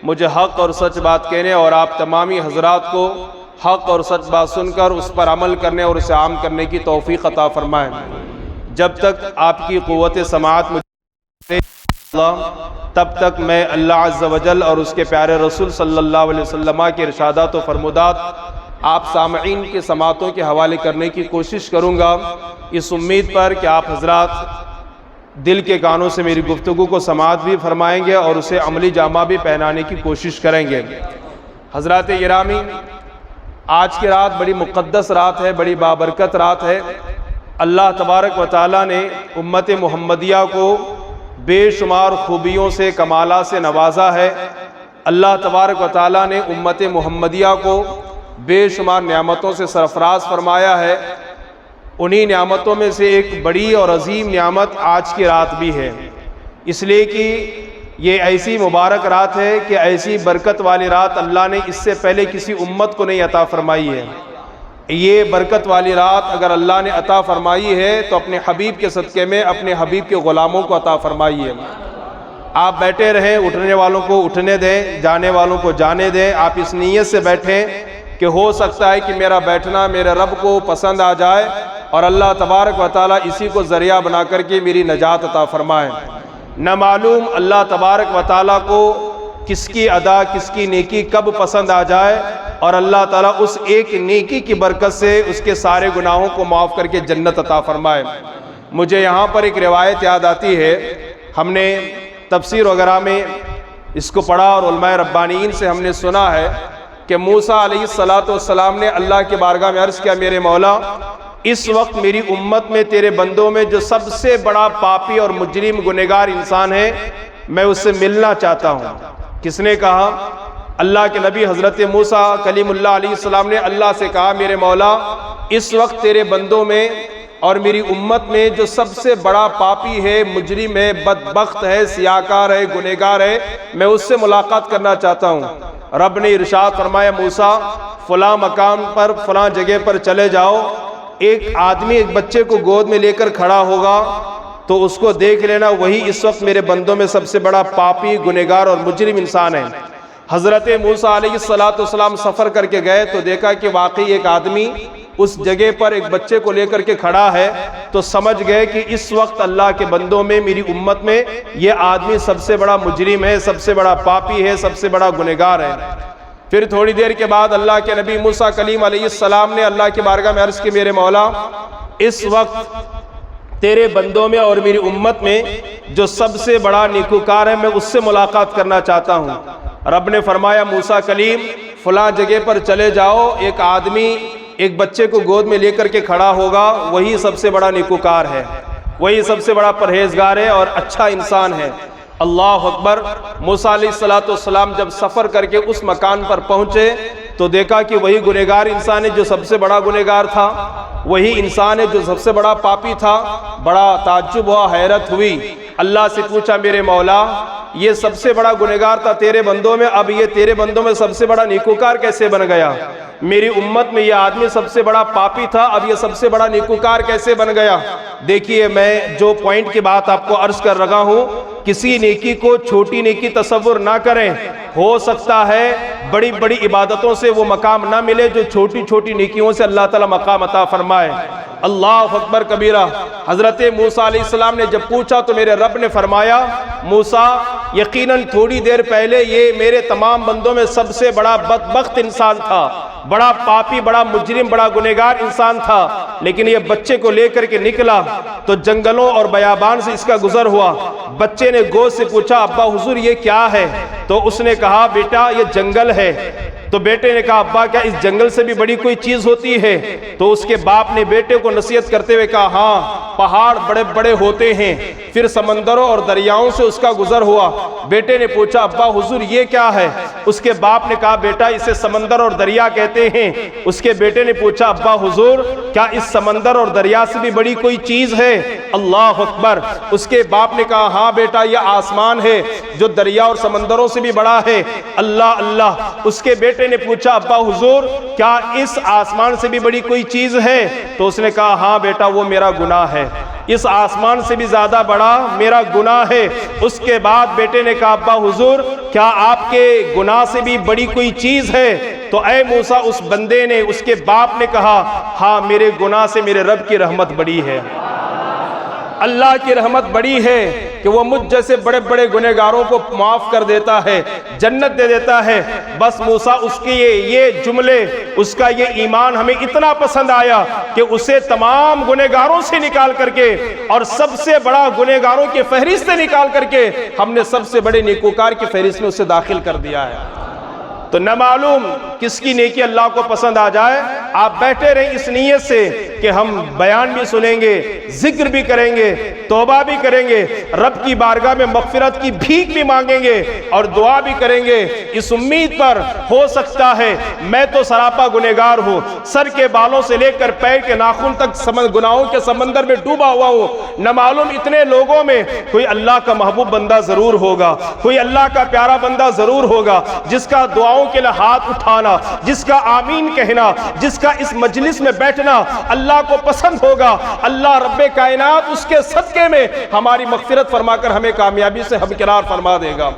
मुझे हक़ और सच बात कहने और आप तमामी हजरात को हक़ और सच बात सुनकर उस पर अमल करने और उसे आम करने की तौफ़ीक़ अता फ़रमाएँ। जब तक आपकी क़ुव्वत समाअत मुझे तब तक मैं अल्लाह अज़्ज़ व जल और उसके प्यारे रसूल सल्लल्लाहु अलैहि वसल्लम के इरशादात व फरमुदात आप सामईन के समातों के हवाले करने की कोशिश करूँगा, इस उम्मीद पर कि आप हजरात दिल के कानों से मेरी गुफ्तगू को समाअत भी फरमाएंगे और उसे अमली जामा भी पहनाने की कोशिश करेंगे। हजरात गिरामी, आज की रात बड़ी मुक़द्दस रात है, बड़ी बाबरकत रात है। अल्लाह तबारक व तआला ने उम्मत मुहम्मदिया को बेशुमार खूबियों से, कमाला से नवाजा है। अल्लाह तबारक व तआला ने उम्मत मुहम्मदिया को बेशुमार नेमतों से सरफराज फरमाया है। उन्हीं नेमतों में से एक बड़ी और अजीम नेमत आज की रात भी है, इसलिए कि ये ऐसी मुबारक रात है कि ऐसी बरकत वाली रात अल्लाह ने इससे पहले किसी उम्मत को नहीं अता फरमाई है। ये बरकत वाली रात अगर अल्लाह ने अता फरमाई है तो अपने हबीब के सदक़े में अपने हबीब के ग़ुलामों को अता फरमाई है। आप बैठे रहें, उठने वालों को उठने दें, जाने वालों को जाने दें। आप इस नीयत से बैठें कि हो सकता है कि मेरा बैठना मेरे रब को पसंद आ जाए और अल्लाह तबारक व तआला इसी को ज़रिया बना करके मेरी नजात अता फरमाए। न मालूम अल्लाह तबारक व तआला को किसकी अदा, किसकी नेकी कब पसंद आ जाए और अल्लाह ताला उस एक नेकी की बरकत से उसके सारे गुनाहों को माफ़ करके जन्नत अता फरमाए। मुझे यहाँ पर एक रिवायत याद आती है, हमने तफसीर वगैरह में इसको पढ़ा और उलमाए रब्बानीन से हमने सुना है कि मूसा अलैहिस्सलातु वस्सलाम ने अल्लाह के बारगाह में अर्ज़ किया, मेरे मौला, इस वक्त मेरी उम्मत में तेरे बंदों में जो सबसे बड़ा पापी और मुजरिम गुनहगार इंसान है, मैं उससे मिलना चाहता हूँ। किसने कहा? अल्लाह के नबी हज़रत मूसा कलीमुल्लाह अलैहिस्सलाम ने अल्लाह से कहा, मेरे मौला, इस वक्त तेरे बंदों में और मेरी उम्मत में जो सबसे बड़ा पापी है, मुजरिम है, बदबख्त है, सियाकार है, गुनहगार है, मैं उससे मुलाकात करना चाहता हूँ। रब ने इरशाद फरमाया, मूसा, फ़लाँ मकाम पर, फ़लाँ जगह पर चले जाओ। एक आदमी एक बच्चे को गोद में लेकर खड़ा होगा तो उसको देख लेना, वही इस वक्त मेरे बंदों में सबसे बड़ा पापी, गुनहगार और मुजरिम इंसान है। हज़रत मूसा अलैहिस्सलातु वस्सलाम सफ़र करके गए तो देखा कि वाकई एक आदमी उस जगह पर एक बच्चे को लेकर के खड़ा है, तो समझ गए कि इस वक्त अल्लाह के बंदों में, मेरी उम्मत में ये आदमी सबसे बड़ा मुजरिम है, सबसे बड़ा पापी है, सबसे बड़ा गुनहगार है। फिर थोड़ी देर के बाद अल्लाह के नबी मूसा कलीम अलैहिस्सलाम ने अल्लाह के बारगाह में अर्ज़ की, मेरे मौला, इस वक्त तेरे बंदों में और मेरी उम्मत में जो सबसे बड़ा नेकूकार है, मैं उससे मुलाकात करना चाहता हूँ। रब ने फरमाया, मूसा कलीम, फलां जगह पर चले जाओ, एक आदमी एक बच्चे को गोद में लेकर के खड़ा होगा, वही सबसे बड़ा नेकूकार है, वही सबसे बड़ा परहेजगार है और अच्छा इंसान है। अल्लाह अकबर। मूसा अलैहिस्सलातु वस्सलाम जब सफ़र करके उस मकान पर पहुँचे तो देखा कि वही गुनहगार इंसान है जो सबसे बड़ा गुनहगार था, वही इंसान है जो सबसे बड़ा पापी था। बड़ा ताज्जुब हुआ, हैरत हुई। अल्लाह से पूछा, मेरे मौला, ये सबसे बड़ा गुनहगार था तेरे बंदों में, अब ये तेरे बंदों में सबसे बड़ा नेकूकार कैसे बन गया? मेरी उम्मत में यह आदमी सबसे बड़ा पापी था, अब ये सबसे बड़ा नेकूकार कैसे बन गया? देखिए, मैं जो पॉइंट की बात आपको अर्ज कर रहा हूँ, किसी नेकी को छोटी नेकी तसव्वुर ना करें। हो सकता है बड़ी बड़ी इबादतों से वो मकाम ना मिले जो छोटी छोटी नेकियों से अल्लाह ताला मकाम अता फरमाए। अल्लाह अकबर कबीरा। हज़रत मूसा अलैहिस्सलाम ने जब पूछा तो मेरे रब ने फरमाया, मूसा, यकीनन थोड़ी देर पहले ये मेरे तमाम बंदों में सबसे बड़ा बदबख्त इंसान था, बड़ा पापी, बड़ा मुजरिम, बड़ा गुनहगार इंसान था, लेकिन ये बच्चे को लेकर के निकला तो जंगलों और बयाबान से इसका गुजर हुआ। बच्चे ने गोद से पूछा, अब्बा हुजूर ये क्या है? तो उसने कहा, बेटा ये जंगल है। तो बेटे ने कहा, अब्बा क्या इस जंगल से भी बड़ी कोई चीज होती है? तो उसके बाप ने बेटे को नसीहत करते हुए कहा, हाँ, पहाड़ बड़े बड़े होते हैं। फिर समंदरों और दरियाओं से उसका गुजर हुआ। बेटे ने पूछा, अब्बा हुजूर ये क्या है? उसके बाप ने कहा, बेटा इसे समंदर और दरिया कहते हैं। उसके बेटे ने पूछा, अब्बा हुजूर क्या इस समंदर और दरिया से भी बड़ी कोई चीज है? अल्लाह अकबर। उसके बाप ने कहा, हाँ बेटा यह आसमान है जो दरिया और समंदरों से भी बड़ा है। अल्लाह अल्लाह। उसके बेटे ने पूछा, अब्बा हुजूर क्या इस आसमान से भी बड़ी कोई चीज है? तो उसने कहा, हाँ बेटा वो मेरा गुनाह है। इस आसमान से भी ज़्यादा बड़ा मेरा गुनाह है। उसके बाद बेटे ने कहा, अब्बा हुजूर, क्या आपके गुनाह से भी बड़ी कोई चीज़ है? तो ऐ मूसा, उस बंदे ने, उसके बाप ने कहा, हाँ, मेरे गुनाह से मेरे रब की रहमत बड़ी है। अल्लाह की रहमत बड़ी है कि वो मुझ जैसे बड़े बड़े गुनहगारों को माफ़ कर देता है, जन्नत दे देता है। बस मूसा, उसके ये जुमले, उसका ये ईमान हमें इतना पसंद आया कि उसे तमाम गुनहगारों से निकाल करके और सबसे बड़ा गुनहगारों की फहरिस्त से निकाल करके हमने सबसे बड़े नेकोकार की फहरिस्त में उसे दाखिल कर दिया है। तो न मालूम किसकी नेकी अल्लाह को पसंद आ जाए। आप बैठे रहें इस नीयत से कि हम बयान भी सुनेंगे, जिक्र भी करेंगे, तौबा भी करेंगे, रब की बारगाह में मग़फ़िरत की भीख भी मांगेंगे और दुआ भी करेंगे, इस उम्मीद पर हो सकता है मैं तो सरापा गुनहगार हूँ, सर के बालों से लेकर पैर के नाखून तक गुनाहों के समंदर में डूबा हुआ हूँ। न मालूम इतने लोगों में कोई अल्लाह का महबूब बंदा ज़रूर होगा, कोई अल्लाह का प्यारा बंदा ज़रूर होगा, जिसका दुआओं के लिए हाथ उठाना, जिसका आमीन कहना, जिसका इस मजलिस में बैठना अल्लाह को पसंद होगा। अल्लाह रब्बे कायनात उसके सदके में हमारी मग़फ़िरत फरमाकर हमें कामयाबी से हमकिनार फरमा देगा।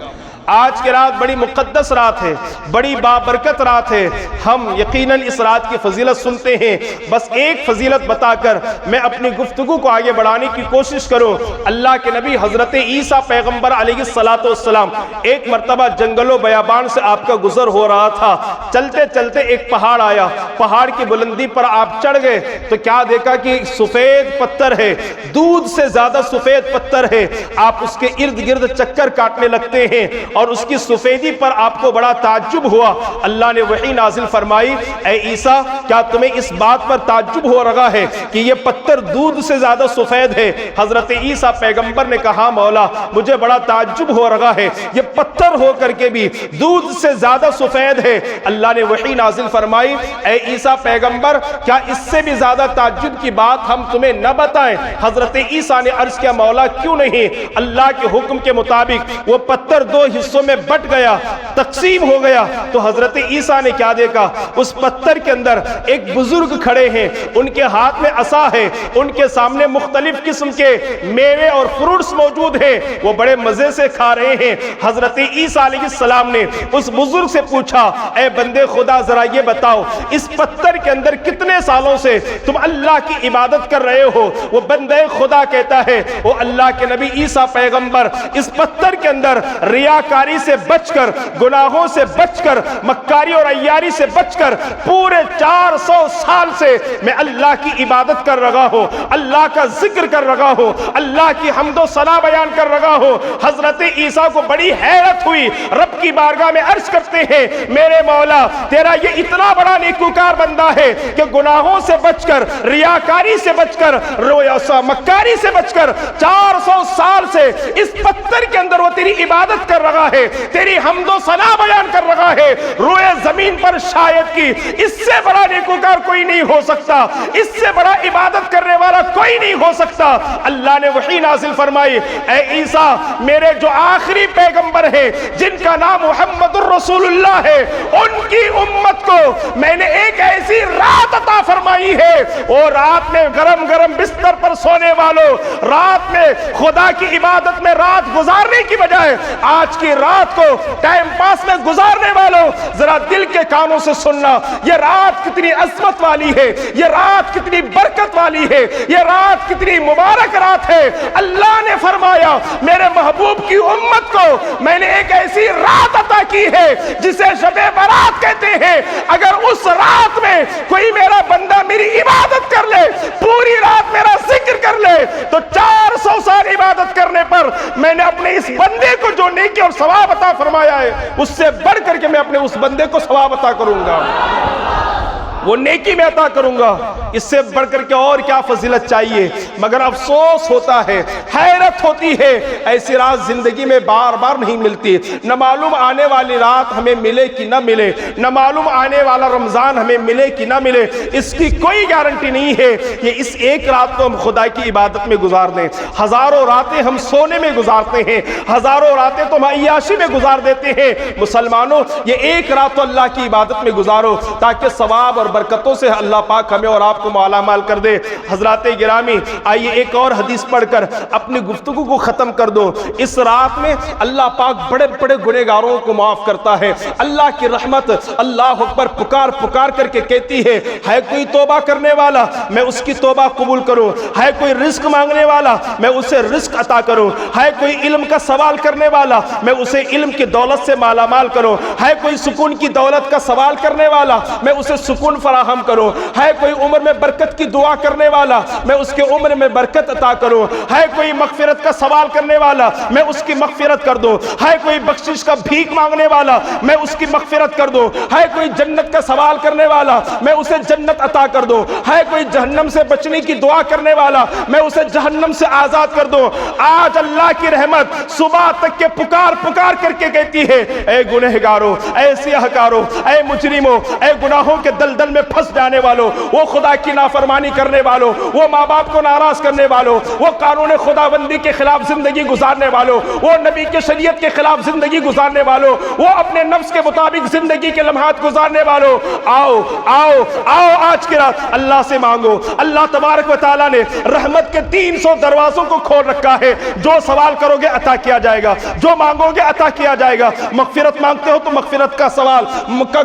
आज की रात बड़ी मुक़द्दस रात है, बड़ी बाबरकत रात है। हम यकीनन इस रात की फजीलत सुनते हैं। बस एक फजीलत बताकर मैं अपनी गुफ्तगू को आगे बढ़ाने की कोशिश करूं। अल्लाह के नबी हज़रत ईसा पैगम्बर अलैहिस्सलातु वस्सलाम एक मरतबा जंगलों बयाबान से आपका गुजर हो रहा था। चलते चलते एक पहाड़ आया, पहाड़ की बुलंदी पर आप चढ़ गए तो क्या देखा कि सफ़ेद पत्थर है, दूध से ज़्यादा सफ़ेद पत्थर है। आप उसके इर्द गिर्द चक्कर काटने लगते हैं और उसकी सफेदी पर आपको बड़ा ताज्जुब हुआ। अल्लाह ने वही नाजिल फरमाई, ऐ ईसा, क्या तुम्हें इस बात पर ताज्जुब हो रहा है कि ये पत्थर दूध से ज्यादा सफेद है? हजरत ईसा पैगंबर ने कहा, मौला, मुझे बड़ा ताज्जुब हो रहा है, ये पत्थर हो करके भी दूध से ज्यादा सफेद है। अल्लाह ने वही नाजिल फरमाई, ऐ ईसा पैगंबर, क्या इससे भी ज्यादा ताज्जुब की बात हम तुम्हें न बताएं? हजरत ईसा ने अर्ज किया, मौला, क्यों नहीं। अल्लाह के हुक्म के मुताबिक वो पत्थर दो हिस्सों में बट गया, तकसीम हो गया। तो हजरत ईसा ने क्या देखा, उस पत्थर के अंदर एक बुजुर्ग खड़े हैं, उनके हाथ में असा है, उनके सामने मुख्तलिफ किस्म के मेवे और फ्रूट्स मौजूद हैं, वो बड़े मजे से खा रहे हैं। हजरत ईसा अलैहिस्सलाम ने उस बुजुर्ग से पूछा, ऐ बंदे खुदा, जरा ये बताओ, इस पत्थर के अंदर कितने सालों से तुम अल्लाह की इबादत कर रहे हो? वो बंदे खुदा कहता है, वो अल्लाह के नबी ईसा पैगंबर, इस पत्थर के अंदर रियाकारी से बचकर, गुनाहों से बचकर, मक्कारी और अय्यारी से बचकर पूरे 400 साल से मैं अल्लाह की इबादत कर रहा हूं, अल्लाह का जिक्र कर रहा हूं, अल्लाह की हम्दो सना बयान कर रहा हूं। हजरत ईसा को बड़ी हैरत हुई, रब की बारगाह में अर्ज करते हैं, मेरे मौला, तेरा ये इतना बड़ा नेकूकार बंदा है कि गुनाहों से बचकर, रियाकारी से बचकर, मक्कारी से बचकर 400 साल से इस पत्थर के अंदर वो तेरी इबादत कर रहा है, तेरी हम्दो सना बयान कर रहा है। रोए जमीन पर शायद की इससे बड़ा नेकूकार कोई नहीं हो सकता, इससे बड़ा इबादत करने वाला कोई नहीं हो सकता। अल्लाह ने वही नाजिल फरमाई, ऐ ईसा, मेरे जो आखिरी पैगंबर है, जिनका नाम मुहम्मदुर रसूलुल्लाह है, उनकी उम्मत को मैंने एक ऐसी रात अता फरमाई है, वो रात में गरम गरम बिस्तर पर सोने वालों, रात में खुदा की इबादत में रात गुजारने की बजाय आज की रात को टाइम पास में गुजारने वालों, जरा दिल के कानों से सुनना, ये रात कितनी अजमत वाली है, ये रात कितनी बरकत वाली है, ये रात कितनी मुबारक रात है। अल्लाह ने फरमाया, मेरे महबूब की उम्मत को मैंने एक ऐसी रात अता की है जिसे शबे बारात कहते हैं। अगर उस रात में कोई मेरा बंदा मेरी इबादत कर ले, पूरी रात मेरा जिक्र कर ले, तो 400 साल इबादत करने पर मैंने अपने इस बंदे को जो नेकी और सवाब अता फरमाया है, उससे बढ़ करके मैं अपने उस बंदे को सवाब अता करूंगा, वो नेकी में अता करूंगा। इससे बढ़कर के और क्या फजीलत चाहिए। मगर अफसोस होता है, हैरत होती है, ऐसी रात जिंदगी में बार बार नहीं मिलती। न मालूम आने वाली रात हमें मिले कि न मिले, न मालूम आने वाला रमजान हमें मिले कि न मिले, इसकी कोई गारंटी नहीं है कि इस एक रात को हम खुदा की इबादत में गुजार दें। हजारों रातें हम सोने में गुजारते हैं, हजारों रातें तो हम अय्याशी में गुजार देते हैं। मुसलमानों, ये एक रात तो अल्लाह की इबादत में गुजारो ताकि सवाब और बरकतों से अल्लाह पाक हमें और आपको मालामाल कर दे। हजरात गिरामी, आइए एक और हदीस पढ़कर अपनी गुफ्तगू को ख़त्म कर दो। इस रात में अल्लाह पाक बड़े बड़े गुनहगारों को माफ़ करता है। अल्लाह की रहमत अल्लाह अकबर पुकार पुकार करके कहती है कोई तौबा करने वाला मैं उसकी तौबा कबूल करूं, है कोई रिस्क मांगने वाला मैं उसे रिस्क अता करूं, है कोई इल्म का सवाल करने वाला मैं उसे इल्म की दौलत से मालामाल करूं, है कोई सुकून की दौलत का सवाल करने वाला मैं उसे सुकून फराहम करूं, है कोई उम्र में बरकत की दुआ करने वाला मैं उसके उम्र में बरकत अता करूं, है कोई मगफिरत का सवाल करने वाला मैं उसकी मगफिरत कर दूं, है कोई बख्शिश का भीख मांगने वाला मैं उसकी मगफिरत कर दूं, है कोई जन्नत का सवाल करने वाला मैं उसे जन्नत अता कर दूं, है कोई जहन्नम से बचने की दुआ करने वाला मैं उसे जहन्नम से आजाद कर दूं। आज अल्लाह की रहमत सुबह तक के पुकार पुकार करके कहती है ऐ गुनहगारों, ऐ सियाहकारों, ऐ मुजरिमों, ऐ गुनाहों के दलदल में फंस जाने वालों, वो खुदा की नाफरमानी करने वालों, वो माँ बाप को नाराज करने वालों, वो कानून खुदाबंदी के खिलाफ जिंदगी गुजारने वालों, वो नबी के शरीयत के खिलाफ जिंदगी गुजारने वालों, वो अपने नफ्स के मुताबिक जिंदगी के लम्हात गुजारने वालों, आओ आओ आओ आज की रात अल्लाह से मांगो। अल्लाह तबारक व तआला ने रहमत के 300 दरवाजों को खोल रखा है। जो सवाल करोगे अता किया जाएगा, जो मांगोगे अता किया जाएगा। मगफिरत मांगते हो तो मगफिरत का सवाल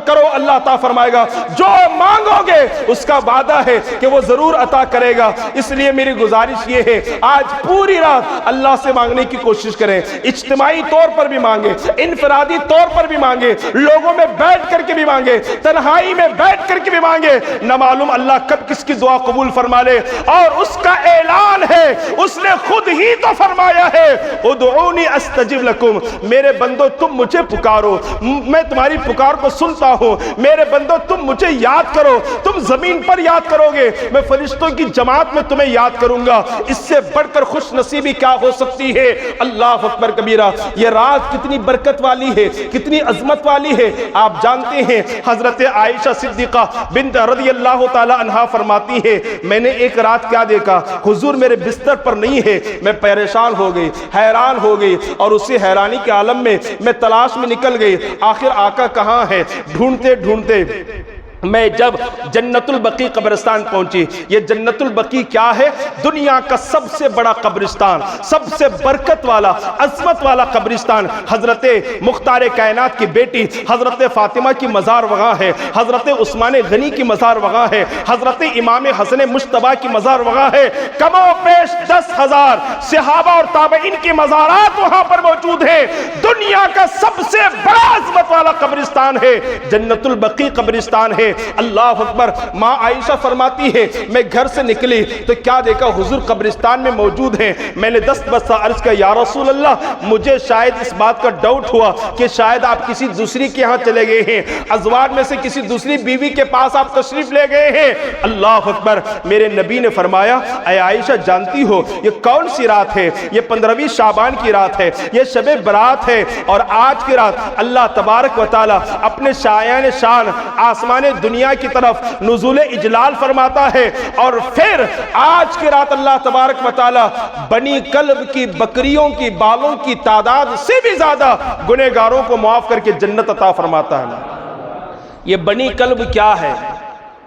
करो, अल्लाह अता फरमाएगा। जो मांगोगे उसका वादा है कि वो जरूर अता करेगा। इसलिए मेरी गुजारिश ये है आज पूरी रात अल्लाह से मांगने की कोशिश करें। इज्तिमाई तौर पर भी मांगे, इनफरादी तौर पर भी मांगे, लोगों में बैठ करके भी मांगे, तन्हाई में बैठ करके भी मांगे। न मालूम अल्लाह कब किसकी दुआ कबूल फरमा ले। और उसका ऐलान है, उसने खुद ही तो फरमाया है उदऊनी अस्तजिब लकुम, मेरे बंदो तुम मुझे पुकारो, मैं तुम्हारी पुकार को सुनता हूं। मेरे बंदो तुम मुझे याद करो, तुम जमीन पर याद करोगे, मैं फरिश्तों की जमात में तुम्हें याद करूंगा। इससे बढ़कर खुश नसीबी क्या हो सकती है। अल्लाह अकबर कबीरा। ये रात कितनी बरकत वाली है, कितनी अजमत वाली है। आप जानते हैं हजरत आयशा सिद्दीका बिन्त रज़ियल्लाहु ताला अन्हा फरमाती है मैंने एक रात क्या देखा, हुजूर मेरे बिस्तर पर नहीं है, मैं परेशान हो गई, हैरान हो गई और उसी हैरानी के आलम में मैं तलाश में निकल गई। आखिर आका कहाँ है, ढूंढते ढूंढते मैं जब जन्नतुल बकी कब्रिस्तान पहुंची। ये जन्नतुल बकी क्या है? दुनिया का सबसे बड़ा कब्रिस्तान, सबसे बरकत वाला, अजमत वाला कब्रिस्तान। हजरत मुख्तार कायनात की बेटी हजरत फातिमा की मज़ार वहाँ है, हजरत उस्मान गनी की मज़ार वहाँ है, हजरत इमाम हसन मुश्तबा की मज़ार वहाँ है। कमो पेश 10,000 सहाबा और ताबईन की मज़ारात वहाँ पर मौजूद है। दुनिया का सबसे बड़ा अजमत वाला कब्रिस्तान है, जन्नतुल बकी कब्रिस्तान है। अल्लाह अकबर। माँ आयशा फरमाती है मैं घर से निकली तो क्या देखा, हुजूर कब्रिस्तान में मौजूद हैं। मैंने दस्त बस्ता अर्ज किया या रसूल अल्लाह, मुझे शायद इस बात का डाउट हुआ कि शायद आप किसी दूसरी के यहाँ चले गए हैं, अज़वाज में से किसी दूसरी बीवी के पास आप तशरीफ ले गए हैं। अल्लाह अकबर। मेरे नबी ने फरमाया ऐ आयशा जानती हो ये कौन सी रात है? ये 15वीं शाबान की रात है, ये शबे बरात है। और आज की रात अल्लाह तबारक व तआला अपने शायान शान आसमान दुनिया की तरफ नुज़ूल इजलाल फरमाता है। और फिर आज की रात अल्लाह तबारक व तआला बनी कल्ब की बकरियों की बालों की तादाद से भी ज्यादा गुनहगारों को माफ करके जन्नत अता फरमाता है। ये बनी कल्ब क्या है?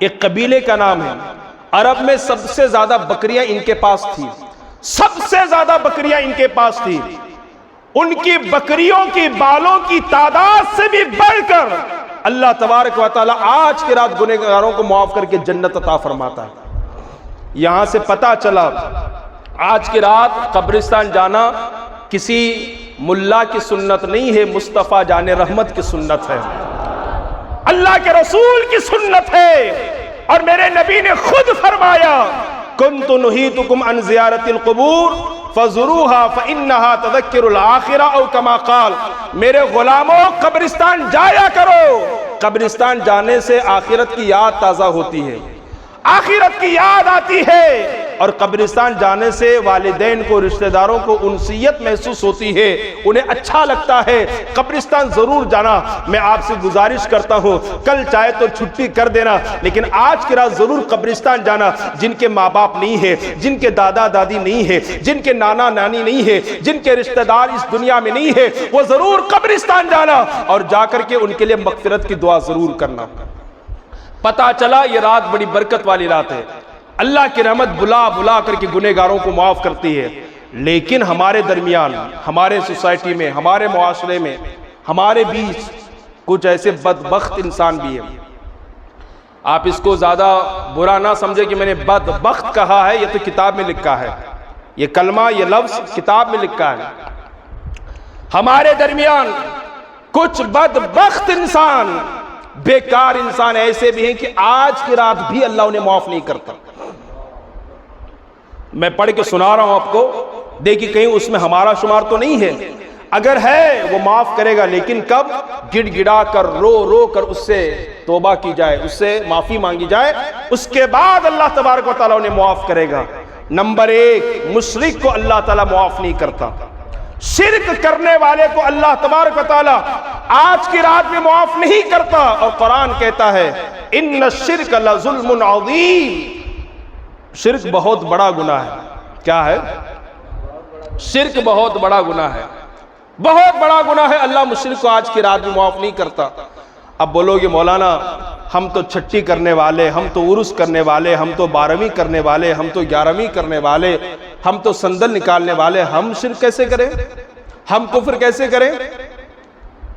एक कबीले का नाम है। अरब में सबसे ज्यादा बकरियां इनके पास थी, सबसे ज्यादा बकरियां इनके पास थी। उनकी बकरियों की बालों की तादाद से भी बढ़कर अल्लाह तबारक व तआला आज की रात गुनहगारों को माफ करके जन्नत अता फरमाता है। यहां से पता चला आज की रात कब्रिस्तान जाना किसी मुल्ला की सुन्नत नहीं है, मुस्तफ़ा जाने रहमत की सुन्नत है, अल्लाह के रसूल की सुन्नत है। और मेरे नबी ने खुद फरमाया कुन्तु नुहीतुकुम अन ज़ियारतिल क़ुबूर फज़ुरूहा फ़इन्नहा तज़क्किरुल आखिरा औ कमा क़ाल। मेरे गुलामों कब्रिस्तान जाया करो, कब्रिस्तान जाने से आखिरत की याद ताज़ा होती है, आखिरत की याद आती है। और कब्रिस्तान जाने से वालिदैन को, रिश्तेदारों को उनसियत महसूस होती है, उन्हें अच्छा लगता है। कब्रिस्तान जरूर जाना। मैं आपसे गुजारिश करता हूँ कल चाहे तो छुट्टी कर देना, लेकिन आज की रात जरूर कब्रिस्तान जाना। जिनके माँ बाप नहीं है, जिनके दादा दादी नहीं है, जिनके नाना नानी नहीं है, जिनके रिश्तेदार इस दुनिया में नहीं है, वो जरूर कब्रिस्तान जाना और जाकर के उनके लिए मगफिरत की दुआ जरूर करना। पता चला ये रात बड़ी बरकत वाली रात है, अल्लाह की रहमत बुला बुला करके गुनहगारों को माफ करती है। लेकिन हमारे दरमियान, हमारे सोसाइटी में, हमारे मुआशरे में, हमारे बीच कुछ ऐसे बदबख्त इंसान भी हैं। आप इसको ज्यादा बुरा ना समझे कि मैंने बदबख्त कहा है, ये तो किताब में लिखा है, ये कलमा, ये लफ्ज किताब में लिखा है। हमारे दरमियान कुछ बदबख्त इंसान, बेकार इंसान ऐसे भी हैं कि आज की रात भी अल्लाह उन्हें माफ नहीं करता। मैं पढ़ के सुना रहा हूं आपको, देखिए कहीं उसमें हमारा शुमार तो नहीं है। अगर है वो माफ करेगा, लेकिन कब? गिड़गिड़ा कर, रो रो कर उससे तौबा की जाए, उससे माफी मांगी जाए, उसके बाद अल्लाह तबारक व तआला उन्हें माफ करेगा। नंबर एक, मुशरिक को अल्लाह ताला माफ नहीं करता, शिर्क करने वाले को अल्लाह तबारक व तआला आज की रात में माफ नहीं करता। और कुरान कहता है इन्न शिर्क लजुल्मुन अज़ीम, शिर्क बहुत बड़ा गुनाह है। क्या है? शिर्क बहुत बड़ा गुनाह है, बहुत बड़ा गुनाह है। अल्लाह मुशरिक को आज की रात में माफ नहीं करता। अब बोलोगे मौलाना हम तो छठी करने वाले, हम तो उर्स करने वाले, हम तो 12वीं करने वाले, हम तो 11वीं करने वाले, हम तो संदल निकालने वाले, हम शिर्क कैसे करें, हम कुफ्र कैसे करें?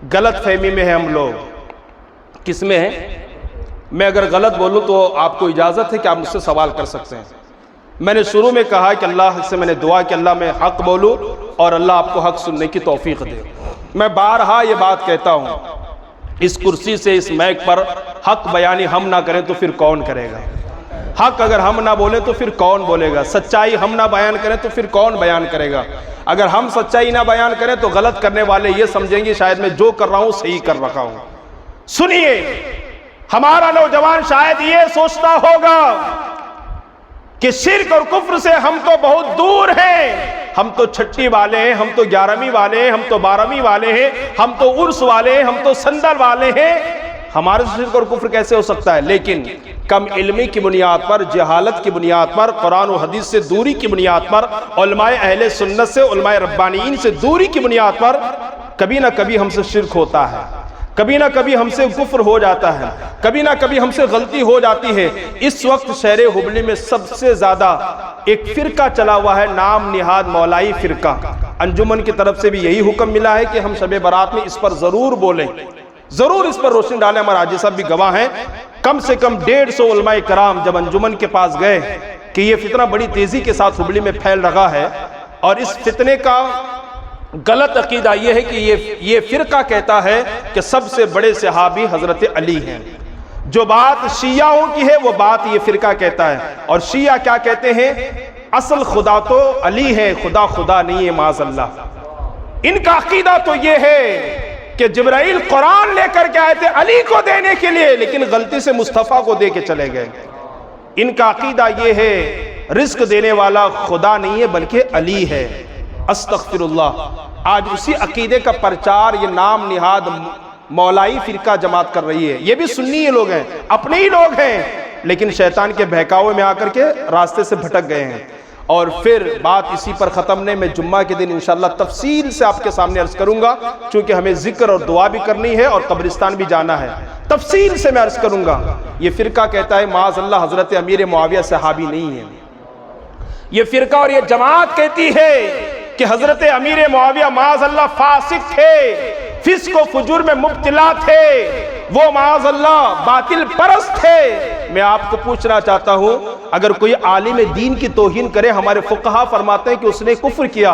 गलत फहमी में है हम लोग। किस में है? मैं अगर गलत बोलूं तो आपको इजाजत है कि आप मुझसे सवाल कर सकते हैं। मैंने शुरू में कहा कि अल्लाह से मैंने दुआ कि अल्लाह मैं हक बोलूं और अल्लाह आपको हक सुनने की तौफीक दे। मैं बारहा ये बात कहता हूं, इस कुर्सी से, इस मैक पर हक बयानी हम ना करें तो फिर कौन करेगा? हक अगर हम ना बोले तो फिर कौन बोलेगा? सच्चाई हम ना बयान करें तो फिर कौन बयान करेगा? अगर हम सच्चाई ना बयान करें तो गलत करने वाले ये समझेंगे शायद मैं जो कर रहा हूं सही कर रखा हूं। सुनिए, हमारा नौजवान शायद ये सोचता होगा कि शिर्क और कुफ्र से हम तो बहुत दूर हैं, हम तो छठी वाले हैं, हम तो 11वीं वाले हैं, हम तो 12वीं वाले हैं, हम तो उर्स वाले हैं, हम तो संदल वाले हैं, हमारे से शिर्क और कुफ्र कैसे हो सकता है? लेकिन कम इल्मी की बुनियाद पर, जहालत की बुनियाद पर, कुरान और हदीस से दूरी की बुनियाद पर, उलमाए अहले सुन्नत से, उलमाए रब्बानीन से दूरी की बुनियाद पर कभी ना कभी हमसे शिर्क होता है, कभी ना कभी हमसे कुफ्र हो जाता है, कभी ना कभी हमसे गलती हो जाती है। इस वक्त शहर हुबली में सबसे ज्यादा एक फिरका चला हुआ है, नाम निहाद मौलाई फिरका। अंजुमन की तरफ से भी यही हुक्म मिला है कि हम शब बारात में इस पर जरूर बोलें, जरूर इस पर रोशनी डालें। हमारे हाजी साहब भी गवाह हैं। कम से कम 150 उलमाए कराम जब अंजुमन के पास गए कि ये फितना बड़ी तेजी के साथ हुबली में फैल रहा है और इस फितने का गलत अकीदा यह है कि ये फिरका कहता है कि सबसे बड़े सहाबी हजरत अली हैं। जो बात शियाओं की है वो बात ये फिरका कहता है। और शिया क्या कहते हैं? असल खुदा तो अली है, खुदा खुदा नहीं है, माज़अल्लाह। इनका अकीदा तो ये है कि जिब्राइल कुरान लेकर के आए थे अली को देने के लिए, लेकिन गलती से मुस्तफ़ा को दे के चले गए। इनका अकीदा ये है रिस्क देने वाला खुदा नहीं है बल्कि अली है। अस्तगफिरुल्लाह। आज उसी अकीदे का प्रचार ये नाम निहाद मौलाई फिरका जमात कर रही है। ये भी सुन्नी लोग हैं, अपने ही लोग हैं, लेकिन शैतान के बहकावे में आकर के रास्ते से भटक गए हैं। और फिर बात इसी पर ख़त्म नहीं, मैं जुम्मा के दिन इंशाअल्लाह तफसील से आपके सामने अर्ज़ करूंगा, क्योंकि हमें जिक्र और दुआ भी करनी है और कब्रिस्तान भी जाना है। तफसील से मैं अर्ज़ करूंगा। ये फिरका कहता है माज़अल्लाह हज़रत अमीर मुआविया सहाबी नहीं है। ये फिरका और ये जमात कहती है कि हज़रत अमीर मुआविया माज़अल्लाह फासिक थे, फिस्क व फुजूर में मुब्तला थे, वो माज़अल्लाह बातिल परस्त थे। मैं आपको पूछना चाहता हूं, अगर कोई आलिम दीन की तौहीन करे, हमारे फुक़हा फरमाते हैं कि उसने कुफ्र किया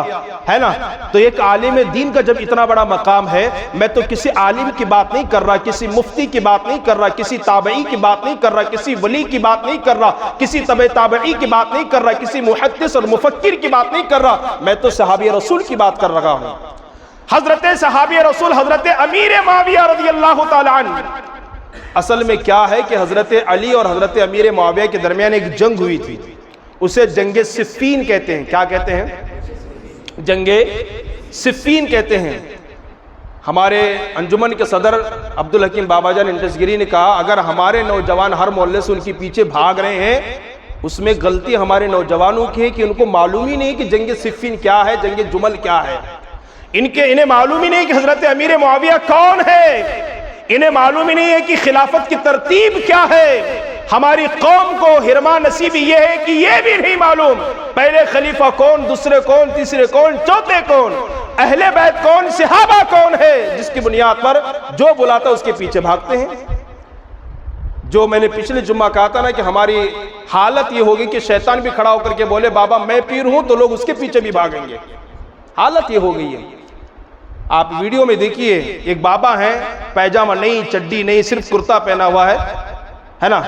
है ना, तो एक आलिम दीन का जब इतना बड़ा मकाम है, मैं तो किसी आलिम की बात नहीं कर रहा, किसी मुफ्ती की बात नहीं कर रहा, किसी ताबई की बात नहीं कर रहा, किसी वली की बात नहीं कर रहा, किसी तबे ताबई की बात नहीं कर रहा, किसी मुहद्दिस और मुफक्किर की बात नहीं कर रहा, मैं तो सहाबी रसूल की बात कर रहा हूं। हजरत सहाबी रसूल हजरत अमीर मुआविया रज़ियल्लाहु ताला अन्हु। असल में क्या है कि हजरत अली और हजरत अमीर मुआविया के दरमियान एक जंग हुई थी, उसे जंगे सिफ़ीन कहते हैं। क्या कहते हैं? जंगे सिफ़ीन कहते हैं। हमारे अंजुमन के सदर अब्दुल हकीम बाबाजान इंटसगिरी ने कहा, अगर हमारे नौजवान हर मोहल्ले से उनके पीछे भाग रहे हैं, उसमें गलती हमारे नौजवानों की है कि उनको मालूम ही नहीं कि जंगे सिफ़ीन क्या है, जंगे जुमल क्या है। इन्हें मालूम ही नहीं कि हजरत अमीर मुआविया कौन है। इन्हें मालूम ही नहीं है कि खिलाफत की तरतीब क्या है। हमारी कौम को हिरमा नसीब ये है कि ये भी नहीं मालूम पहले खलीफा कौन, दूसरे कौन, तीसरे कौन, चौथे कौन, अहले बैत कौन, सहाबा कौन है, जिसकी बुनियाद पर जो बुलाता उसके पीछे भागते हैं। जो मैंने पिछले जुम्मा कहा था ना कि हमारी हालत ये होगी कि शैतान भी खड़ा होकर के बोले बाबा मैं पीर हूं, तो लोग उसके पीछे भी भागेंगे। हालत ये हो गई है। आप वीडियो में देखिए, एक बाबा हैं, पैजामा नहीं, चड्डी नहीं, सिर्फ कुर्ता पहना हुआ है ना,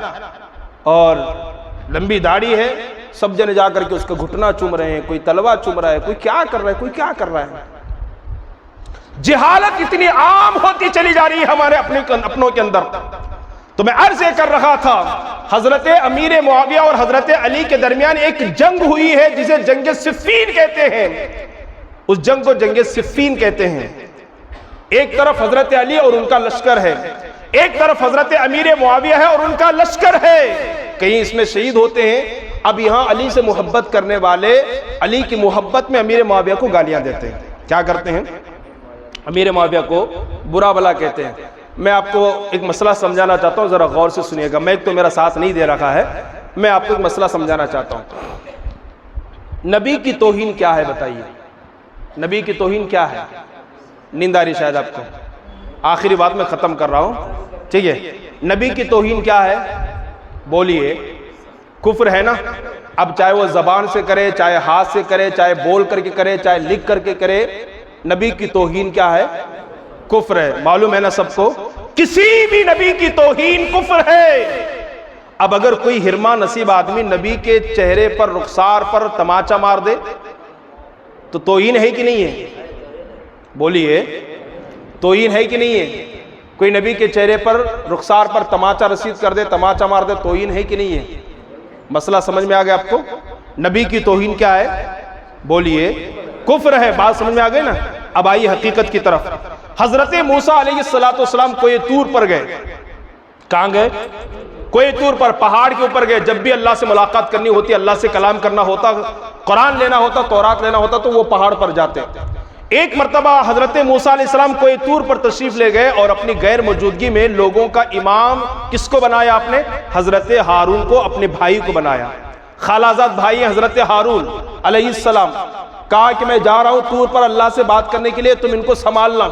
और लंबी दाढ़ी है। सब जने जाकर के उसका घुटना चूम रहे हैं, कोई तलवा चूम रहा है, कोई क्या कर रहा है, कोई क्या कर रहा है। जहालत इतनी आम होती चली जा रही है हमारे अपनों के अंदर। तो मैं अर्ज कर रहा था, हजरत अमीर मुआविया और हजरत अली के दरमियान एक जंग हुई है जिसे जंग सिफ़ीन कहते हैं। उस जंग को जंग सिफ़ीन कहते हैं। एक तरफ हजरत अली और उनका लश्कर है, एक तरफ हजरत अमीर मुआविया है और उनका लश्कर है। कहीं इसमें शहीद होते हैं। अब यहां अली से मोहब्बत करने वाले अली की मोहब्बत में अमीर मुआविया को गालियां देते हैं। क्या करते हैं? अमीर मुआविया को बुरा भला कहते हैं। मैं आपको एक मसला समझाना चाहता हूं, जरा गौर से सुनिएगा। मैं तो मेरा साथ नहीं दे रखा है, मैं आपको एक मसला समझाना चाहता हूं। नबी की तौहीन क्या है बताइए? नबी की तौहीन क्या है? नींद आ रही शायद आपको, आखिरी बात मैं खत्म कर रहा हूं, ठीक है। नबी की तौहीन क्या है? बोलिए। कुफ्र है ना। अब चाहे वो जबान से करे, चाहे हाथ से करे, चाहे बोल करके करे, चाहे लिख करके करे, नबी की तौहीन क्या है? कुफ्र है। मालूम है ना सबको, किसी भी नबी की तौहीन कुफ्र है। अब अगर कोई हिरमा नसीब आदमी नबी के चेहरे पर, रुखसार पर तमाचा मार दे तो तौहीन है कि नहीं है? बोलिए, तौहीन है कि नहीं है? कोई नबी के चेहरे पर, रुखसार पर तमाचा रसीद कर दे, तमाचा मार दे, तौहीन है कि नहीं है? मसला समझ में आ गया आपको? नबी की तौहीन क्या है? बोलिए, कुफ्र है। बात समझ में आ गई ना। अब आइए हकीकत की तरफ। हजरत मूसा अलैहिस्सलाम कोई तूर पर गए। कहां गए? कोई तूर पर, पहाड़ के ऊपर गए। जब भी अल्लाह से मुलाकात करनी होती, अल्लाह से कलाम करना होता, कुरान लेना होता, तौरात लेना होता, तो वो पहाड़ पर जाते। एक मर्तबा हजरत मूसा अलैहिस्सलाम कोई तूर पर तशरीफ ले गए और अपनी गैर मौजूदगी में लोगों का इमाम किसको बनाया आपने? हजरत हारून को, अपने भाई को बनाया। खालाजाद भाई हजरत हारून अलैहिस्सलाम। कहा कि मैं जा रहा हूं तूर पर अल्लाह से बात करने के लिए, तुम इनको संभालना।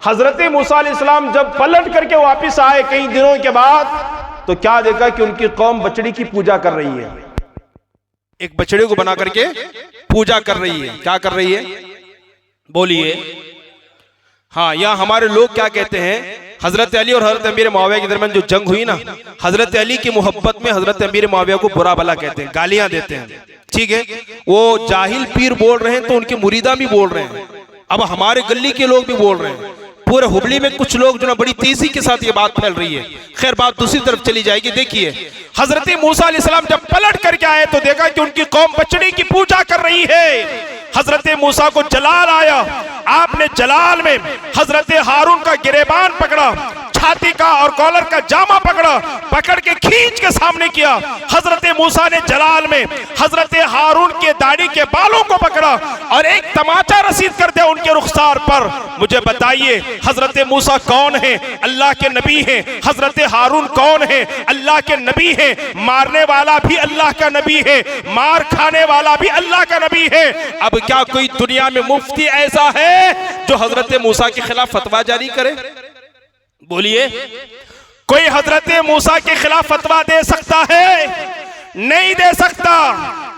हजरत मूसा अलैहिस्सलाम जब पलट करके वापस आए कई दिनों के बाद, तो क्या देखा कि उनकी कौम बछड़ी की पूजा कर रही है। एक बछड़े को बना करके पूजा कर रही है। क्या कर रही है? बोलिए। हाँ, यहां हमारे लोग क्या कहते हैं, हजरत अली और हजरत अमीर मुआविया के दरमियान जो जंग हुई ना, हजरत अली की मोहब्बत में हजरत अमीर मुआविया को बुरा भला कहते हैं, गालियां देते हैं। ठीक है, वो जाहिल पीर बोल रहे हैं तो उनके मुरीदा भी बोल रहे हैं। अब हमारे गली के लोग भी बोल रहे हैं। पूरे हुबली में कुछ लोग जो ना बड़ी तेजी के साथ ये बात फैल रही है। खैर, बात दूसरी तरफ चली जाएगी। देखिए, हजरत मूसा अलैहिस्सलाम जब पलट करके आए तो देखा कि उनकी कौम बछड़ी की पूजा कर रही है। हजरत मूसा को जलाल आया। आपने जलाल में हजरत हारून का गिरेबान पकड़ा, छाती का और कॉलर का जामा पकड़ा, पकड़ के खींच के सामने किया। हजरत मूसा ने जलाल में हजरत हारून के दाढ़ी के बालों को पकड़ा और एक तमाचा रसीद कर दिया उनके रुखसार पर। मुझे बताइए, हजरत मूसा कौन है? अल्लाह के नबी हैं। हजरत हारून कौन है? अल्लाह के नबी हैं। मारने वाला भी अल्लाह का नबी है, मार खाने वाला भी अल्लाह का नबी है। अब क्या कोई दुनिया में मुफ्ती ऐसा है जो हजरत मूसा के खिलाफ फतवा जारी करे? बोलिए, कोई हजरत मूसा के खिलाफ फतवा दे सकता है? नहीं दे सकता।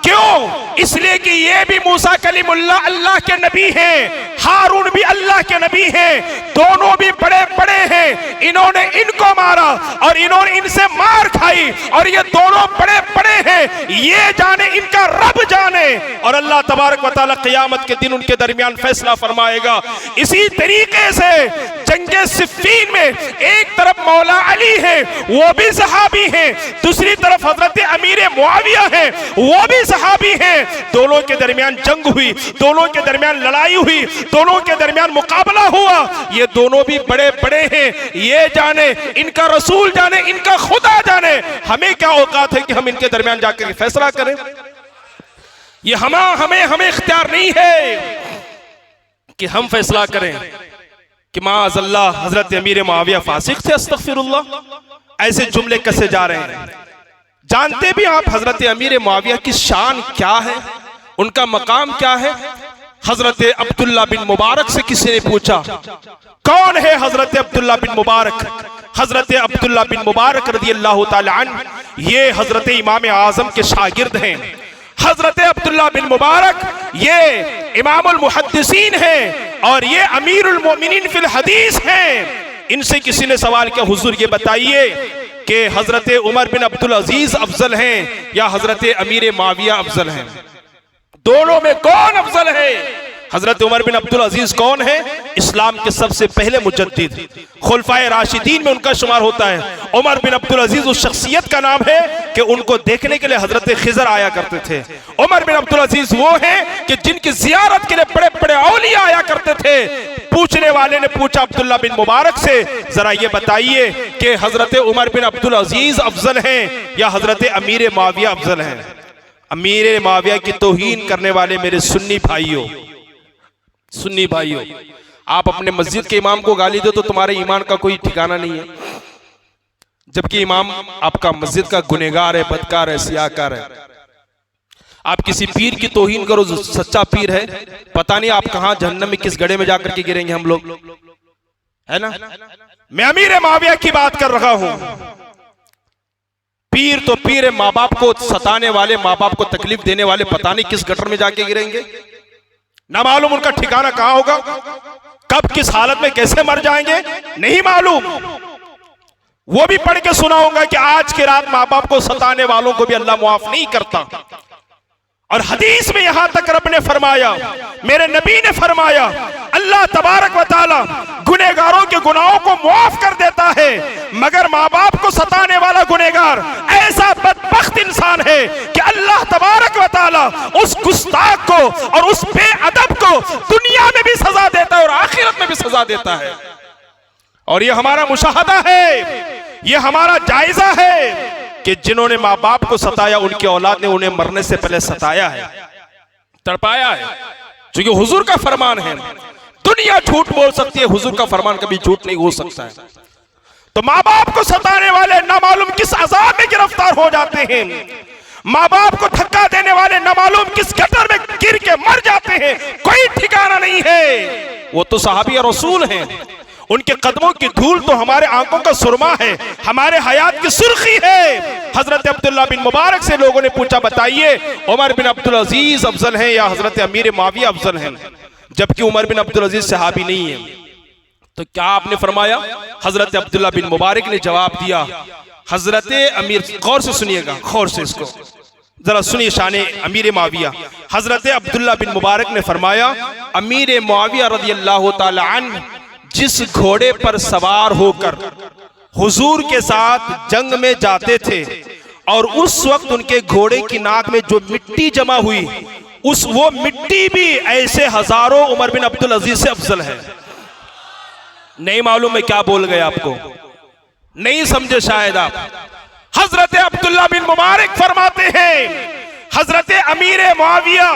क्यों? इसलिए कि ये भी मूसा कलीमुल्लाह अल्लाह के नबी हैं, हारून भी अल्लाह के नबी हैं, दोनों भी बड़े बड़े हैं। इन्होंने इनको मारा और इन्होंने इनसे मार खाई और ये दोनों बड़े बड़े हैं, ये जाने इनका रब जाने। और अल्लाह तबारक व तआला क़यामत के दिन उनके दरमियान फैसला फरमाएगा। इसी तरीके से जंगे सिफ़ीन में एक तरफ मौला अली है, वो भी सहाबी हैं, दूसरी तरफ हजरत अमीर मुआविया है, वो भी सहाबी हैं। दोनों के दरमियान जंग हुई, दोनों के दरमियान लड़ाई हुई, दोनों के दरमियान मुकाबला हुआ। ये दोनों भी बड़े बड़े हैं, ये जाने, इनका रसूल जाने, इनका खुदा जाने। हमें क्या औकात है कि हम इनके दरमियान जाकर फैसला करें? ये हमें इख्तियार नहीं है कि हम फैसला करें। कि माअज़ल्लाह हजरत अमीर मुआविया फासिक थे, अस्तग़फिरुल्लाह, ऐसे जुमले कसे जा रहे हैं। जानते भी आप हजरत अमीर मुआविया की शान क्या है, उनका मकाम क्या है? हजरत अब्दुल्ला बिन मुबारक से किसी ने पूछा, कौन है हजरत अब्दुल्ला बिन मुबारक? हजरत अब्दुल्ला बिन मुबारक रज़ियल्लाहु ताला अन्हु ये हजरत इमाम आज़म के शागिर्द हैं। हजरत अब्दुल्ला बिन मुबारक ये इमामुल मुहद्दिसीन हैं और ये अमीरुल मोमिनीन फिल हदीस हैं। इनसे किसी ने सवाल किया, हुजूर ये बताइए कि हजरत उमर बिन अब्दुल अजीज अफजल हैं या हजरत अमीर मुआविया अफजल हैं? दोनों में कौन अफजल है? हजरत उमर बिन अब्दुल अजीज कौन है? इस्लाम के सबसे पहले मुजद्दिद, खुलफाए राशिदीन में उनका शुमार होता है। उमर बिन अब्दुल अजीज उस शख्सियत का नाम है कि उनको देखने के लिए हजरत खिजर आया करते थे। उमर बिन अब्दुल अजीज वो हैं कि जिनकी जियारत के लिए बड़े बड़े औलिया आया करते थे। पूछने वाले ने पूछा अब्दुल्ला बिन मुबारक से, जरा ये बताइए कि हजरत उमर बिन अब्दुल अजीज अफजल हैं या हजरत अमीर मुआविया अफजल हैं? अमीर मुआविया की तौहीन करने वाले मेरे सुन्नी भाइयों, आप अपने मस्जिद के इमाम को गाली दो तो तुम्हारे ईमान का कोई ठिकाना नहीं है, जबकि इमाम आपका मस्जिद का गुनहगार है, बदकार है, सियाकार है। आप किसी पीर की तौहीन करो जो सच्चा पीर है, पता नहीं आप कहां जहन्नम में किस गड्ढे में जाकर के गिरेंगे हम लोग, है ना? मैं अमीर मुआविया की बात कर रहा हूं। पीर तो पीर है, माँ बाप को सताने वाले, माँ बाप को तकलीफ देने वाले पता नहीं किस गटर में जाके गिरेंगे, ना मालूम उनका ठिकाना कहां होगा, कब किस हालत में कैसे मर जाएंगे नहीं मालूम। वो भी पढ़ के सुना होगा कि आज की रात माँ बाप को सताने वालों को भी अल्लाह मुआफ नहीं करता। और हदीस में यहां तक रब ने फरमाया, मेरे नबी ने फरमाया, अल्लाह तबारक व तआला गुनहगारों के गुनाहों को मुआफ कर देता है, मगर माँ बाप को सताने वाला गुनहगार ऐसा बदबख्त इंसान है कि अल्लाह तबारक व तआला उस गुस्ताख को और उस बेअदब को दुनिया में भी सजा देता है और आखिरत में भी सजा देता है। और ये हमारा मुशाहदा है, ये हमारा जायजा है कि जिन्होंने माँ बाप को सताया उनकी औलाद ने उन्हें मरने से पहले सताया है, तड़पाया है। क्योंकि हुजूर का फरमान है, दुनिया झूठ बोल सकती है, हुजूर का फरमान कभी झूठ नहीं हो सकता है। तो माँ बाप को सताने वाले ना मालूम किस अजाब में गिरफ्तार हो जाते हैं, माँ बाप को धक्का देने वाले ना मालूम किस गटर में गिर के मर जाते हैं, कोई ठिकाना नहीं है। वो तो सहाबी और रसूल हैं, उनके कदमों की धूल तो हमारे आंखों का सुरमा है, हमारे हयात की सुर्खी है। हजरत अब्दुल्ला बिन मुबारक से लोगों ने पूछा, बताइए उमर बिन अब्दुल अजीज अफजल हैं या हजरत अमीर मुआविया अफजल हैं? जबकि उमर बिन अब्दुल अजीज सहाबी नहीं है। तो क्या आपने फरमाया? हजरत अब्दुल्ला बिन मुबारक ने जवाब दिया, हजरत अमीर, गौर से सुनिएगा, गौर से इसको जरा सुनिए, शाने अमीर मुआविया। हजरत अब्दुल्ला बिन मुबारक ने फरमाया, अमीर मुआविया रज़ियल्लाहु ताला अन्हु जिस घोड़े पर सवार होकर हुजूर के साथ जंग में जाते थे और उस वक्त उनके घोड़े की नाक में जो मिट्टी जमा हुई, उस वो मिट्टी भी ऐसे हजारों उमर बिन अब्दुल अजीज से अफजल है। नहीं मालूम मैं क्या बोल गए, आपको नहीं समझे शायद आप। हजरत अब्दुल्ला बिन मुबारक फरमाते हैं, हजरत अमीर मुआविया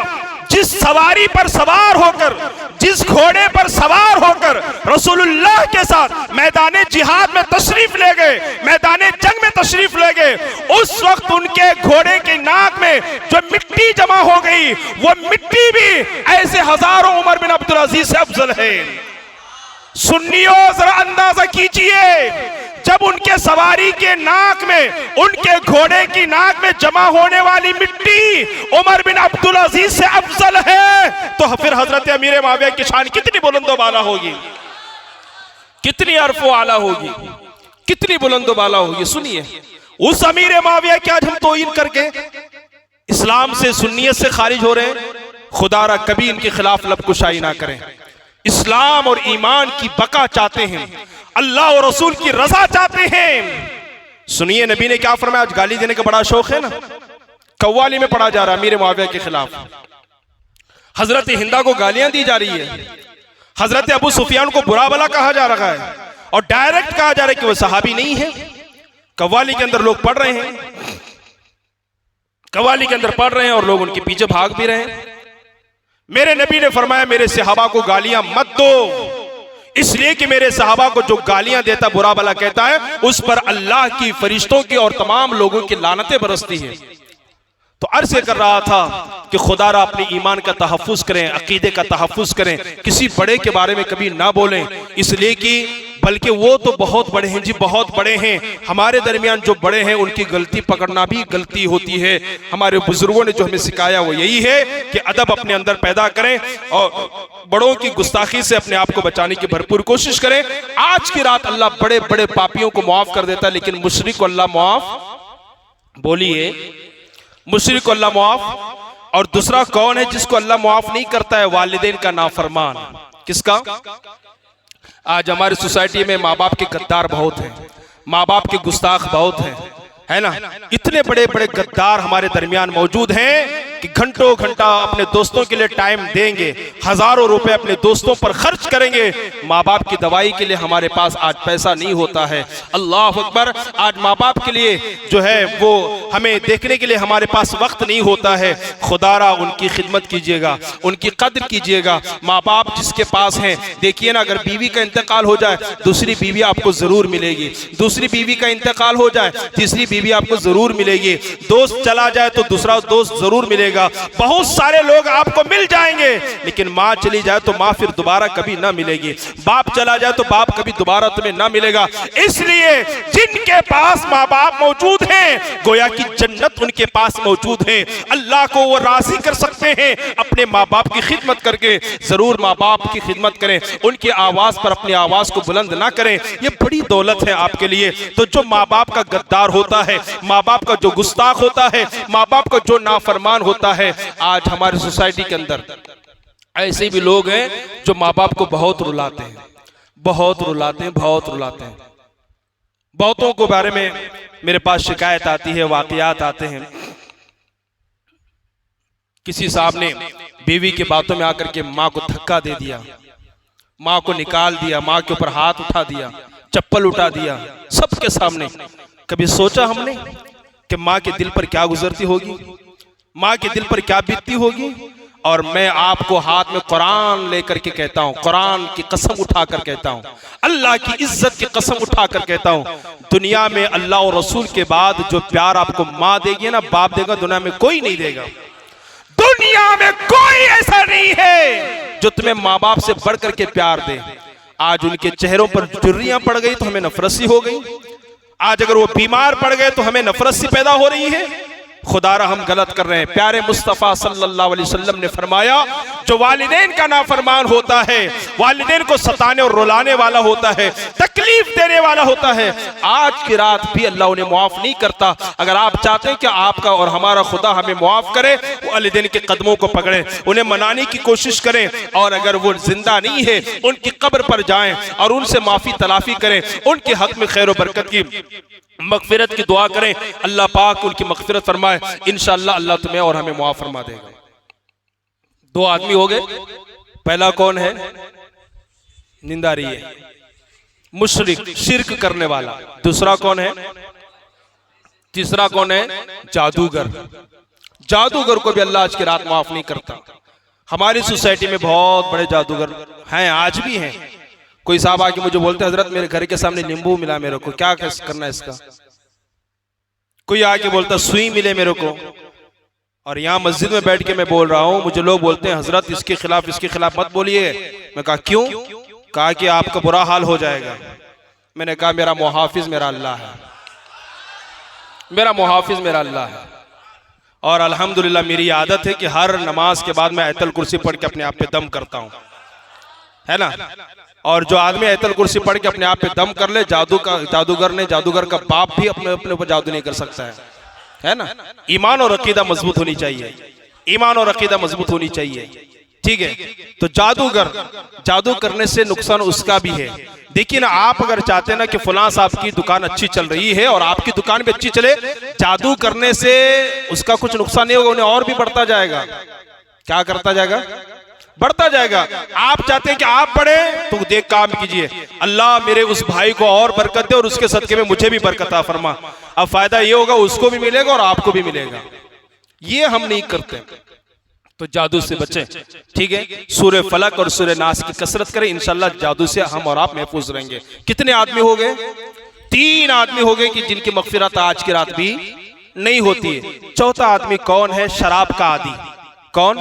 जिस सवारी पर सवार होकर, जिस घोड़े पर सवार होकर रसूलुल्लाह के साथ मैदान जिहाद में तशरीफ ले गए, मैदान जंग में तशरीफ ले गए, उस वक्त उनके घोड़े की नाक में जो मिट्टी जमा हो गई, वो मिट्टी भी ऐसे हजारों उमर बिन अब्दुल अजीज से अफजल है। सुन्नियों जरा अंदाजा कीजिए, जब उनके सवारी के नाक में, उनके घोड़े की नाक में जमा होने वाली मिट्टी उमर बिन अब्दुल अजीज से अफजल है, तो फिर हजरत अमीर मुआविया की शान कितनी बुलंदो बाला होगी, कितनी अरफो आला होगी, कितनी बुलंदो बाला होगी। सुनिए, उस अमीर मुआविया की आज हम तौहीन करके इस्लाम से, सुन्नियत से खारिज हो रहे हैं। खुदारा कभी इनके खिलाफ लबकुशाई ना करें। इस्लाम और ईमान की बका चाहते हैं, अल्लाह और रसूल की रजा चाहते हैं। सुनिए नबी ने क्या फरमाया। आज गाली देने का बड़ा शौक है ना, कव्वाली में पढ़ा जा रहा है अमीर मुआविया के खिलाफ, हजरत हिंदा को गालियां दी जा रही है, हजरत अबू सुफियान को बुरा भला कहा जा रहा है और डायरेक्ट कहा जा रहा है कि वह सहाबी नहीं है। कव्वाली के अंदर लोग पढ़ रहे हैं, कव्वाली के अंदर पढ़ रहे हैं और लोग उनके पीछे भाग भी रहे हैं। मेरे नबी ने फरमाया, मेरे सहाबा को गालियां मत दो, इसलिए कि मेरे सहाबा को जो गालियां देता, बुरा भला कहता है, उस पर अल्लाह की, फरिश्तों की और तमाम लोगों की लानतें बरसती है। तो अर्ज़ कर रहा था कि खुदारा अपने ईमान का तहफ़्फ़ुज़ करें, अकीदे का तहफ़्फ़ुज़ करें, किसी बड़े के बारे में कभी ना बोलें, इसलिए कि बल्कि वो तो बहुत बड़े हैं जी, बहुत बड़े हैं। हमारे दरमियान जो बड़े हैं उनकी गलती पकड़ना भी गलती होती है। हमारे बुजुर्गों ने जो हमें सिखाया वो यही है कि अदब अपने अंदर पैदा करें और बड़ों की गुस्ताखी से अपने आप को बचाने की भरपूर कोशिश करें। आज की रात अल्लाह बड़े बड़े पापियों को माफ कर देता है, लेकिन मुशरिक को अल्लाह माफ, बोलिए, मुशरिक को अल्लाह माफ। और दूसरा कौन है जिसको अल्लाह माफ नहीं करता है? वालिदैन का नाफरमान। किसका? आज हमारी सोसाइटी में माँ बाप के गद्दार बहुत हैं, माँ बाप के गुस्ताख बहुत हैं, है ना। इतने बड़े बड़े गद्दार हमारे दरमियान मौजूद हैं कि घंटों घंटा अपने दोस्तों के लिए टाइम देंगे, हजारों रुपए अपने दोस्तों पर खर्च करेंगे। माँ बाप की दवाई के लिए हमारे पास आज पैसा नहीं होता है। अल्लाह अकबर। आज माँ बाप के लिए जो है वो हमें देखने के लिए हमारे पास वक्त नहीं होता है। खुदारा उनकी खिदमत कीजिएगा, उनकी कद्र कीजिएगा। माँ बाप जिसके पास हैं, देखिए ना, अगर बीवी का इंतकाल हो जाए दूसरी बीवी आपको जरूर मिलेगी, दूसरी बीवी का इंतकाल हो जाए तीसरी बीवी आपको जरूर मिलेगी, दोस्त चला जाए तो दूसरा दोस्त जरूर मिलेगा, बहुत सारे लोग आपको मिल जाएंगे, लेकिन माँ चली जाए तो माँ फिर दोबारा कभी ना मिलेगी, बाप चला जाए तो बाप कभी दोबारा तुम्हें ना मिलेगा। इसलिए जिनके पास माँ बाप मौजूद हैं, गोया की जन्नत उनके पास मौजूद है। अल्लाह को वो राजी कर सकते हैं अपने माँ बाप की खिदमत करके। जरूर माँ बाप की खिदमत करें, उनकी आवाज पर अपनी आवाज को बुलंद ना करें, ये बड़ी दौलत है आपके लिए। तो जो माँ बाप का गद्दार होता है, माँ बाप का जो गुस्ताख होता है, माँ बाप का जो नाफरमान होता है, आज हमारी सोसाइटी के अंदर ऐसे भी लोग हैं जो माँ बाप को बहुत रुलाते हैं, बहुत रुलाते हैं, बहुत रुलाते हैं। बहुतों को बारे में मेरे पास शिकायत आती है, वाकयात आते हैं। किसी साहब ने बीवी की बातों में आकर के माँ को धक्का दे दिया, माँ को निकाल दिया, माँ के ऊपर हाथ उठा दिया, चप्पल उठा दिया सबके सामने। कभी सोचा हमने कि माँ के दिल पर क्या गुजरती होगी, माँ के दिल पर क्या बीतती होगी? और मैं आपको हाथ में कुरान लेकर के कहता हूँ, कुरान की कसम उठाकर कहता हूँ, अल्लाह की इज्जत की कसम उठाकर कहता हूँ, दुनिया में अल्लाह और रसूल के बाद जो प्यार आपको माँ देगी ना, बाप देगा, दुनिया में कोई नहीं देगा। दुनिया में कोई ऐसा नहीं है जो तुम्हें माँ बाप से बढ़ करके प्यार दे। आज उनके चेहरों पर झुर्रियां पड़ गई तो हमें नफरत सी हो गई, आज अगर वो बीमार पड़ गए तो हमें नफरत सी पैदा हो रही है। खुदारा हम गलत कर रहे हैं। प्यारे मुस्तफ़ा सल्लल्लाहु अलैहि वसल्लम ने फरमाया, जो वालिदैन का नाफरमान होता है, वालिदैन को सताने और रुलाने वाला होता है, तकलीफ देने वाला होता है, आज की रात भी अल्लाह उन्हें मुआफ नहीं करता। अगर आप चाहते हैं कि आपका और हमारा खुदा हमें मुआफ करे, वालिदैन के कदमों को पकड़ें, उन्हें मनाने की कोशिश करें, और अगर वो जिंदा नहीं है उनकी कब्र पर जाएं और उनसे माफी तलाफी करें, उनके हक में खैर और बरकत की मगफिरत की दुआ करें। अल्लाह पाक उनकी मगफिरत फरमाए, इंशाअल्लाह अल्लाह तुम्हें और हमें मुआफ फरमा देगा। दो आदमी हो गए, पहला कौन है? निंदारी है, मुशरिक, शिर्क करने वाला। दूसरा कौन है? तीसरा कौन है? जादूगर। जादूगर को भी अल्लाह आज की रात माफ नहीं करता। हमारी सोसाइटी में बहुत बड़े जादूगर हैं, आज भी हैं। कोई साहब आके मुझे बोलते, हजरत मेरे घर के सामने नींबू मिला मेरे को, क्या करना है इसका? कोई आके बोलता सुई मिले मेरे को, और यहाँ मस्जिद में बैठ के मैं बोल रहा हूँ, मुझे लोग बोलते हैं हजरत इसके खिलाफ मत बोलिए। मैं कहा क्यों? कहा कि आपका बुरा हाल हो जाएगा। मैंने कहा मेरा मुहाफिज मेरा अल्लाह है, मेरा मुहाफिज मेरा अल्लाह है। और अल्हम्दुलिल्लाह मेरी आदत है कि हर नमाज के बाद मैं आयतुल कुर्सी पढ़ के अपने आप पे दम करता हूँ, है ना। और जो आदमी आयतुल कुर्सी पढ़ के अपने आप पे दम कर ले, जादूगर का बाप भी अपने ऊपर जादू नहीं कर सकता है ना। ईमान और अकीदा मजबूत होनी चाहिए, ईमान और अकीदा मजबूत होनी चाहिए, ठीक है। तो जादू करने से नुकसान उसका भी है। देखिए ना, आप अगर चाहते हैं ना कि फलां साहब की दुकान अच्छी चल रही है और आपकी दुकान भी अच्छी चले, जादू करने से उसका कुछ नुकसान नहीं होगा, उन्हें और भी बढ़ता जाएगा। क्या करता जाएगा? बढ़ता जाएगा। आप चाहते हैं कि आप बढ़े, तो देख काम कीजिए, अल्लाह मेरे उस भाई को और बरकत दे और उसके सदके में मुझे भी बरकत अता फरमा। अब फायदा ये होगा, उसको भी मिलेगा और आपको भी मिलेगा। ये हम नहीं करते, तो जादू से बचें, ठीक है। सूरह फलक और सूरह नास की कसरत करें, इंशाल्लाह जादू से हम और आप महफूज रहेंगे। कितने आदमी हो गए? 3 आदमी हो गए कि जिनकी मगफिरत आज की रात भी नहीं होती है। चौथा आदमी कौन है? शराब का आदी। कौन?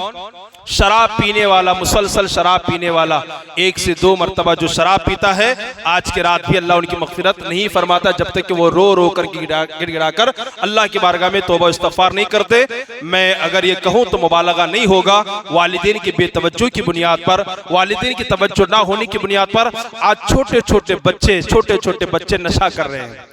शराब पीने वाला, मुसलसल शराब पीने वाला। 1 से 2 मरतबा जो शराब पीता है, आज के रात भी अल्लाह उनकी मगफिरत नहीं फरमाता जब तक कि वो रो रो कर गिड़गिड़ा कर अल्लाह की बारगाह में तौबा इस्तगफार नहीं करते। मैं अगर ये कहूँ तो मुबालगा नहीं होगा। वालिदैन की बेतवज्जो की बुनियाद पर, वालिदैन की तवज्जो ना होने की बुनियाद पर आज छोटे छोटे बच्चे नशा कर रहे हैं।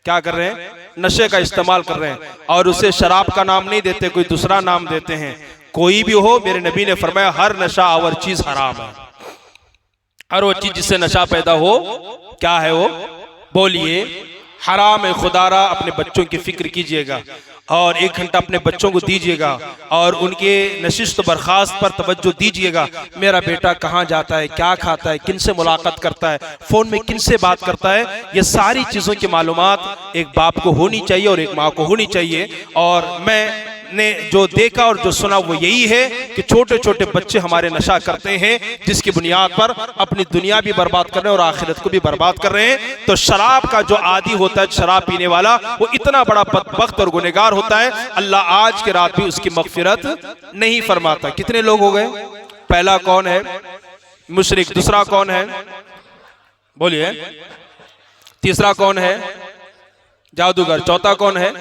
क्या कर रहे हैं? नशे का इस्तेमाल कर रहे हैं, और उसे शराब का नाम नहीं देते, कोई दूसरा नाम देते हैं। कोई भी हो, मेरे नबी ने फरमाया हर नशा आवर चीज हराम है। हर वो चीज जिससे नशा पैदा हो, क्या है वो? बोलिए, हराम है। खुदारा अपने बच्चों की फिक्र कीजिएगा और 1 घंटा अपने बच्चों को दीजिएगा और उनके नशिस्त बर्खास्त पर तवज्जो दीजिएगा। मेरा बेटा कहाँ जाता है, क्या खाता है, किन से मुलाकात करता है, फोन में किन से बात करता है, ये सारी चीजों की मालूमात एक बाप को होनी चाहिए और एक माँ को होनी चाहिए। और मैं ने जो देखा और जो सुना वो यही है कि छोटे छोटे बच्चे हमारे नशा करते हैं, जिसकी बुनियाद पर अपनी दुनिया भी बर्बाद कर रहे हैं और आखिरत को भी बर्बाद कर रहे हैं। तो शराब का जो आदी होता है, शराब पीने वाला, वो इतना बड़ा बदबख्त और गुनहगार होता है, अल्लाह आज की रात भी उसकी मगफिरत नहीं फरमाता। कितने लोग हो गए? पहला कौन है? मुशरिक। दूसरा कौन है? बोलिए। तीसरा कौन है? जादूगर। चौथा कौन है?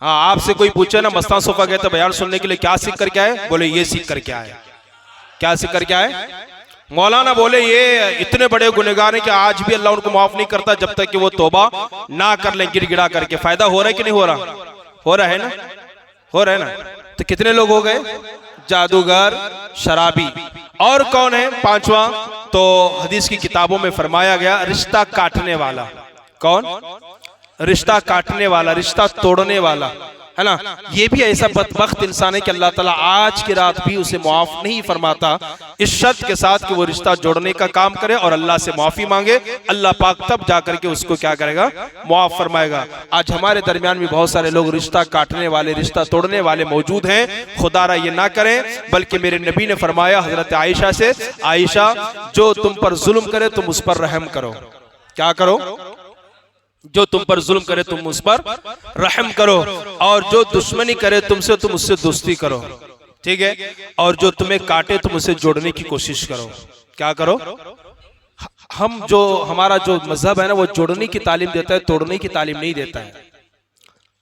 हाँ, आपसे कोई पूछे ना, मस्तान सोफा गए थे बयान सुनने के लिए, क्या सीख कर क्या है? बोले ये सीख कर क्या है। क्या सीख कर क्या है? मौलाना बोले ये इतने बड़े गुनहगार हैं कि आज भी अल्लाह उनको माफ नहीं करता जब तक कि वो तौबा ना कर लें गिड़गिड़ा करके। फायदा हो रहा है कि नहीं हो रहा? हो रहा है ना, हो रहा है ना। तो कितने लोग हो गए? जादूगर, शराबी। और कौन है पांचवा? तो हदीस की किताबों में फरमाया गया रिश्ता काटने वाला। कौन? रिश्ता काटने वाला, रिश्ता तोड़ने वाला, है ना। ये भी ऐसा बदबख्त इंसान है कि अल्लाह ताला आज की रात भी उसे माफ नहीं फरमाता, इस शर्त के साथ कि वो रिश्ता जोड़ने का काम करे और अल्लाह से माफी मांगे। अल्लाह पाक तब जाकर के उसको क्या करेगा? माफ फरमाएगा। आज हमारे दरमियान भी बहुत सारे लोग रिश्ता काटने वाले, रिश्ता तोड़ने वाले मौजूद हैं। खुदारा ये ना करें, बल्कि मेरे नबी ने फरमाया हजरत आयशा से, आयशा जो तुम पर जुल्म करे तुम उस पर रहम करो। क्या करो? जो तुम पर जुल्म करे तुम उस पर रहम करो, और जो दुश्मनी करे तुमसे तुम उससे दोस्ती करो, ठीक है। और जो तुम्हें काटे तुम उसे जोड़ने की कोशिश करो। क्या करो? हम जो हमारा जो मजहब है ना, वो जोड़ने की तालीम देता है, तोड़ने की तालीम नहीं देता है।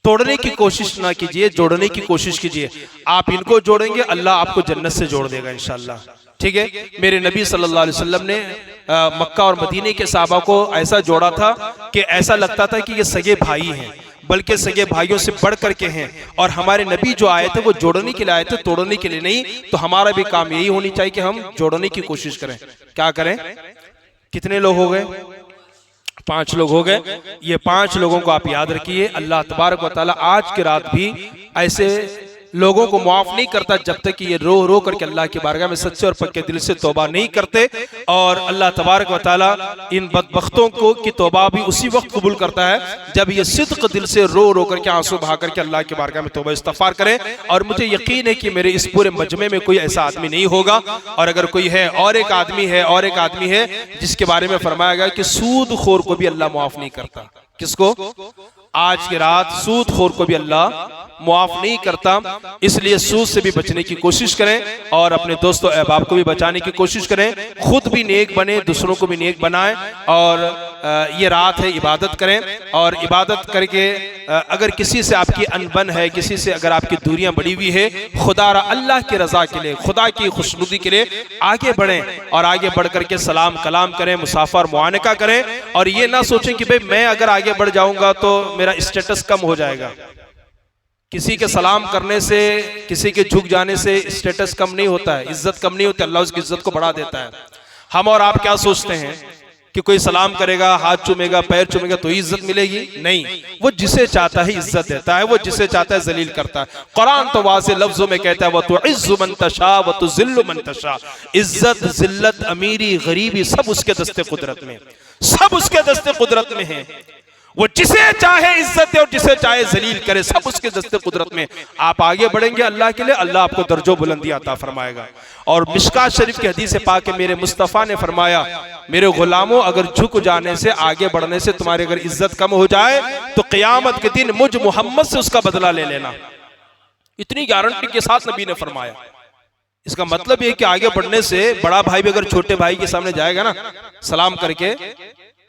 तोड़ने की कोशिश ना कीजिए, जोड़ने की कोशिश कीजिए। आप इनको जोड़ेंगे, अल्लाह आपको जन्नत से जोड़ देगा इंशाअल्लाह, ठीक है। मेरे नबी सल्लल्लाहु अलैहि वसल्लम ने मक्का और मदीने के सहाबा को ऐसा जोड़ा था कि ऐसा लगता था कि ये सगे भाई हैं, बल्कि सगे भाइयों से बढ़ करके हैं। और हमारे नबी जो आए थे वो जोड़ने के लिए आए थे, तोड़ने के लिए नहीं। तो हमारा भी काम यही होनी चाहिए कि हम जोड़ने की कोशिश करें। क्या करें? कितने लोग हो गए? 5 लोग हो गए। ये 5 लोगों को आप याद रखिए। अल्लाह तबारक व तआला आज की रात भी ऐसे लोगों को माफ नहीं करता जब तक कि ये रो रो करके अल्लाह की बारगाह में सच्चे और पक्के दिल से तौबा नहीं करते। और अल्लाह तबारक व तआला इन बदबख्तों को की तौबा भी उसी वक्त कबूल करता है जब ये सिद्क दिल से रो रो करके, आंसू बहा करके अल्लाह की बारगाह में तौबा इस्तगफार करें। और मुझे यकीन है कि मेरे इस पूरे मजमे में कोई ऐसा आदमी नहीं होगा, और अगर कोई है और एक आदमी है और एक आदमी है जिसके बारे में फरमाया गया कि सूद खोर को भी अल्लाह माफ नहीं करता। किसको? आज की रात सूद खोर को भी अल्लाह मुआफ नहीं करता। इसलिए सूद से भी बचने की कोशिश करें और अपने दोस्तों अहबाब को भी बचाने की कोशिश करें। खुद भी नेक बने, दूसरों को भी नेक बनाएं। और ये रात है, इबादत करें। और इबादत करके अगर किसी से आपकी अनबन है, किसी से अगर आपकी दूरियां बढ़ी हुई है, खुदारा अल्लाह की रजा के लिए, खुदा की खुशनुदी के लिए आगे बढ़ें और आगे बढ़ करके सलाम कलाम करें, मुसाफा और मुआनका करें। और ये ना सोचें कि भाई मैं अगर आगे बढ़ जाऊंगा तो मेरा स्टेटस कम हो जाएगा। किसी के सलाम करने से, किसी के झुक जाने से स्टेटस कम नहीं होता है, इज्जत कम नहीं होती। अल्लाह उसकी इज्जत को बढ़ा देता है। हम और आप क्या सोचते हैं कि कोई सलाम करेगा, हाथ चूमेगा, पैर चूमेगा तो इज्जत मिलेगी? नहीं, वो जिसे चाहता है इज्जत देता है, वो जिसे चाहता है जलील करता है। कुरान तो वाज़े लफ्जों में कहता है, वतुइज़्ज़ु मन तशा वतुज़िल्लु मन तशा। इज्जत, जिल्लत, अमीरी, गरीबी सब उसके दस्ते कुदरत में, सब उसके दस्ते कुदरत में है। वो जिसे चाहे इज्जत दे और जिसे चाहे जलील करे, सब उसके दस्ते कुदरत में। आप आगे बढ़ेंगे अल्लाह के लिए, अल्लाह आपको दर्जो बुलंदी अता फरमाएगा। और मिशकात शरीफ की हदीस पाक के मेरे मुस्तफ़ा ने फरमाया, मेरे गुलामों अगर झुक जाने से, आगे बढ़ने से तुम्हारी अगर इज्जत कम हो जाए तो क़यामत के दिन मुझ मोहम्मद से उसका बदला ले लेना। इतनी गारंटी के साथ नबी ने फरमाया। इसका मतलब ये कि आगे बढ़ने से बड़ा भाई भी अगर छोटे भाई के सामने जाएगा ना सलाम करके,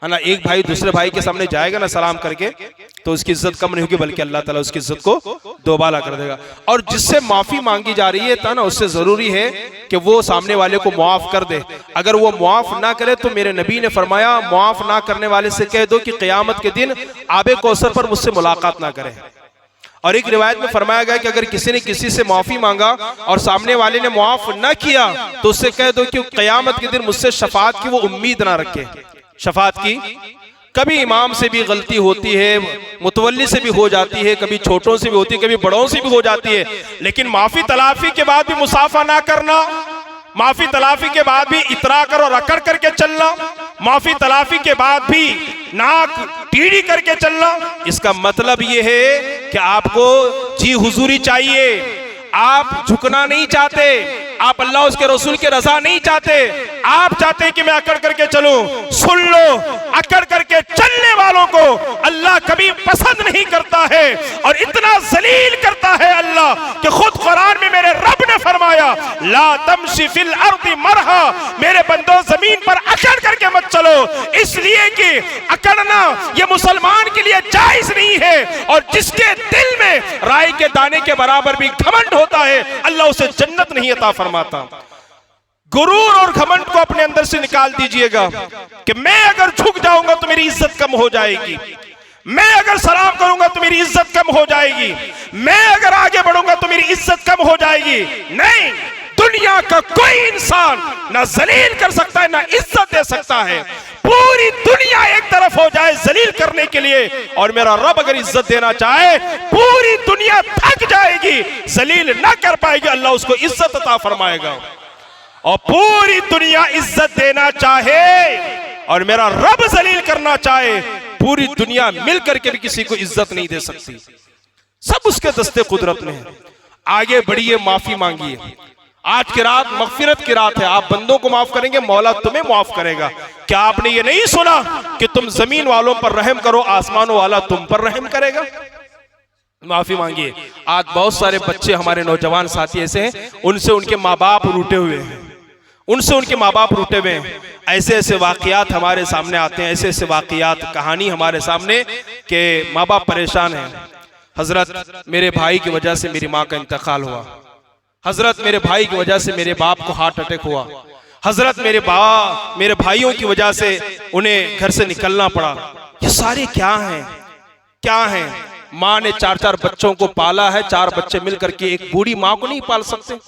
है ना, एक भाई दूसरे भाई के सामने जाएगा ना सलाम करके, तो उसकी इज्जत कम नहीं होगी बल्कि अल्लाह ताला उसकी इज्जत को दोबारा कर देगा। और जिससे माफी मांगी जा रही है ना, उससे जरूरी है कि वो सामने वाले को मुआफ कर दे। अगर वो मुआफ ना करे तो मेरे नबी ने फरमाया, मुआफ ना करने वाले से कह दो कि क़यामत के दिन आबे कौसर पर मुझसे मुलाकात ना करे। और एक रिवायत में फरमाया गया कि अगर किसी ने किसी से माफी मांगा और सामने वाले ने मुआफ न किया तो उससे कह दो कि क़यामत के दिन मुझसे शफाअत की वो उम्मीद ना रखे। शफाअत की कभी इमाम से भी गलती होती है, मुतवल्ली से भी हो जाती है, कभी छोटों से भी होती है, कभी बड़ों से भी हो जाती है, लेकिन माफी तलाफी के बाद भी मुसाफा ना करना, माफी तलाफी के बाद भी इतरा कर और अकड़ करके चलना, माफी तलाफी के बाद भी नाक टीढ़ी करके चलना, इसका मतलब ये है कि आपको जी हुजूरी चाहिए, आप झुकना नहीं चाहते, आप अल्लाह उसके रसूल के रजा नहीं चाहते, आप चाहते हैं कि मैं अकड़ करके चलूं। सुन लो, अकड़ करके चलने वालों को अल्लाह कभी पसंद नहीं करता है और इतना जलील करता है अल्लाह कि खुद कुरान में मेरे रब ने फरमाया, ला तमशी फिल अर्दी मरहा, मेरे बंदो जमीन पर अकड़ करके मत चलो, इसलिए कि अकड़ना ये मुसलमान के लिए जायज नहीं है। और जिसके दिल में राई के दाने के बराबर भी घमंड होता है, अल्लाह उसे जन्नत नहीं अता फरमाता। गुरूर और घमंड को अपने अंदर से निकाल दीजिएगा कि मैं अगर झुक जाऊंगा तो मेरी इज्जत कम हो जाएगी, मैं अगर सलाम करूंगा तो मेरी इज्जत कम हो जाएगी, मैं अगर आगे बढ़ूंगा तो मेरी इज्जत कम हो जाएगी। नहीं, दुनिया का कोई इंसान ना जलील कर सकता है ना इज्जत दे सकता है। पूरी दुनिया एक तरफ हो जाए जलील करने के लिए, और मेरा रब अगर इज्जत देना चाहे पूरी दुनिया थक जाएगी, जलील ना कर पाएगी, अल्लाह उसको इज्जत अता फरमाएगा। और पूरी दुनिया इज्जत देना चाहे और मेरा रब जलील करना चाहे, पूरी दुनिया मिल करके भी किसी को इज्जत नहीं दे सकती। सब उसके दस्ते कुदरत में है। आगे बढ़िए, माफी मांगिए। आज की रात मगफिरत की रात है, आप बंदों को माफ करेंगे, मौला तुम्हें माफ करेगा। क्या आपने ये नहीं सुना कि तुम जमीन वालों पर रहम करो, आसमानों वाला तुम पर रहम करेगा? माफी मांगिए। आज बहुत सारे बच्चे हमारे नौजवान साथी ऐसे हैं, उनसे उनके माँ बाप रूठे हुए हैं, उनसे उनके माँ बाप रूठे हुए हैं। ऐसे ऐसे वाकयात हमारे सामने आते हैं, ऐसे ऐसे वाकयात, कहानी हमारे सामने के माँ बाप परेशान हैं। हजरत मेरे भाई की वजह से मेरी माँ का इंतकाल हुआ, हजरत मेरे भाई की वजह से मेरे बाप को हार्ट अटैक हुआ, हजरत मेरे भाइयों की वजह से उन्हें घर से निकलना पड़ा। ये सारे क्या हैं, क्या हैं? माँ ने 4-4 बच्चों को पाला है, 4 बच्चे मिलकर के एक बूढ़ी माँ को नहीं पाल सकते।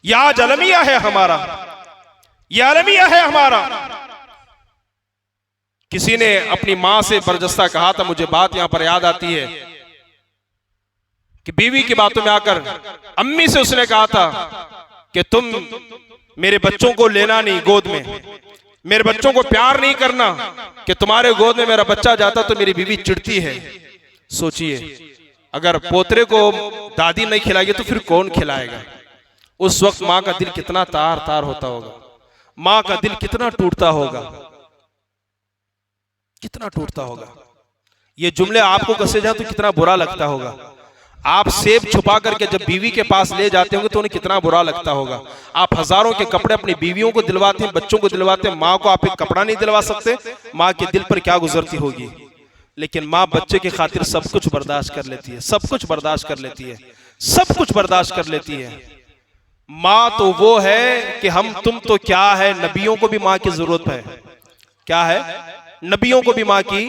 यह अलमिया है हमारा, यह अलमिया है हमारा। किसी ने अपनी माँ से बरजस्ता कहा था, मुझे बात यहां पर याद आती है कि बीवी की बातों में आकर अम्मी से उसने कहा था कि तुम मेरे बच्चों को लेना नहीं गोद में, मेरे बच्चों को प्यार नहीं करना, कि तुम्हारे गोद में मेरा बच्चा जाता तो मेरी बीवी चिढ़ती है। सोचिए, अगर पोतरे को दादी नहीं खिलाएगी तो फिर कौन खिलाएगा? उस वक्त माँ का दिल कितना तार तार होता होगा, माँ का दिल कितना टूटता होगा, कितना टूटता होगा। ये जुमले आपको कसे जाए तो कितना बुरा लगता होगा। आप सेब छुपा करके जब बीवी के पास ले जाते होंगे तो उन्हें कितना बुरा लगता होगा। आप हजारों के कपड़े अपनी बीवियों को दिलवाते हैं, बच्चों को दिलवाते हैं, माँ को आप एक कपड़ा नहीं दिलवा सकते। माँ के दिल पर क्या गुजरती होगी। लेकिन माँ बच्चे की खातिर सब कुछ बर्दाश्त कर लेती है, सब कुछ बर्दाश्त कर लेती है, सब कुछ बर्दाश्त कर लेती है। माँ तो वो है कि हम तुम तो क्या है, नबियों को भी माँ की जरूरत है। क्या है? नबियों को भी माँ की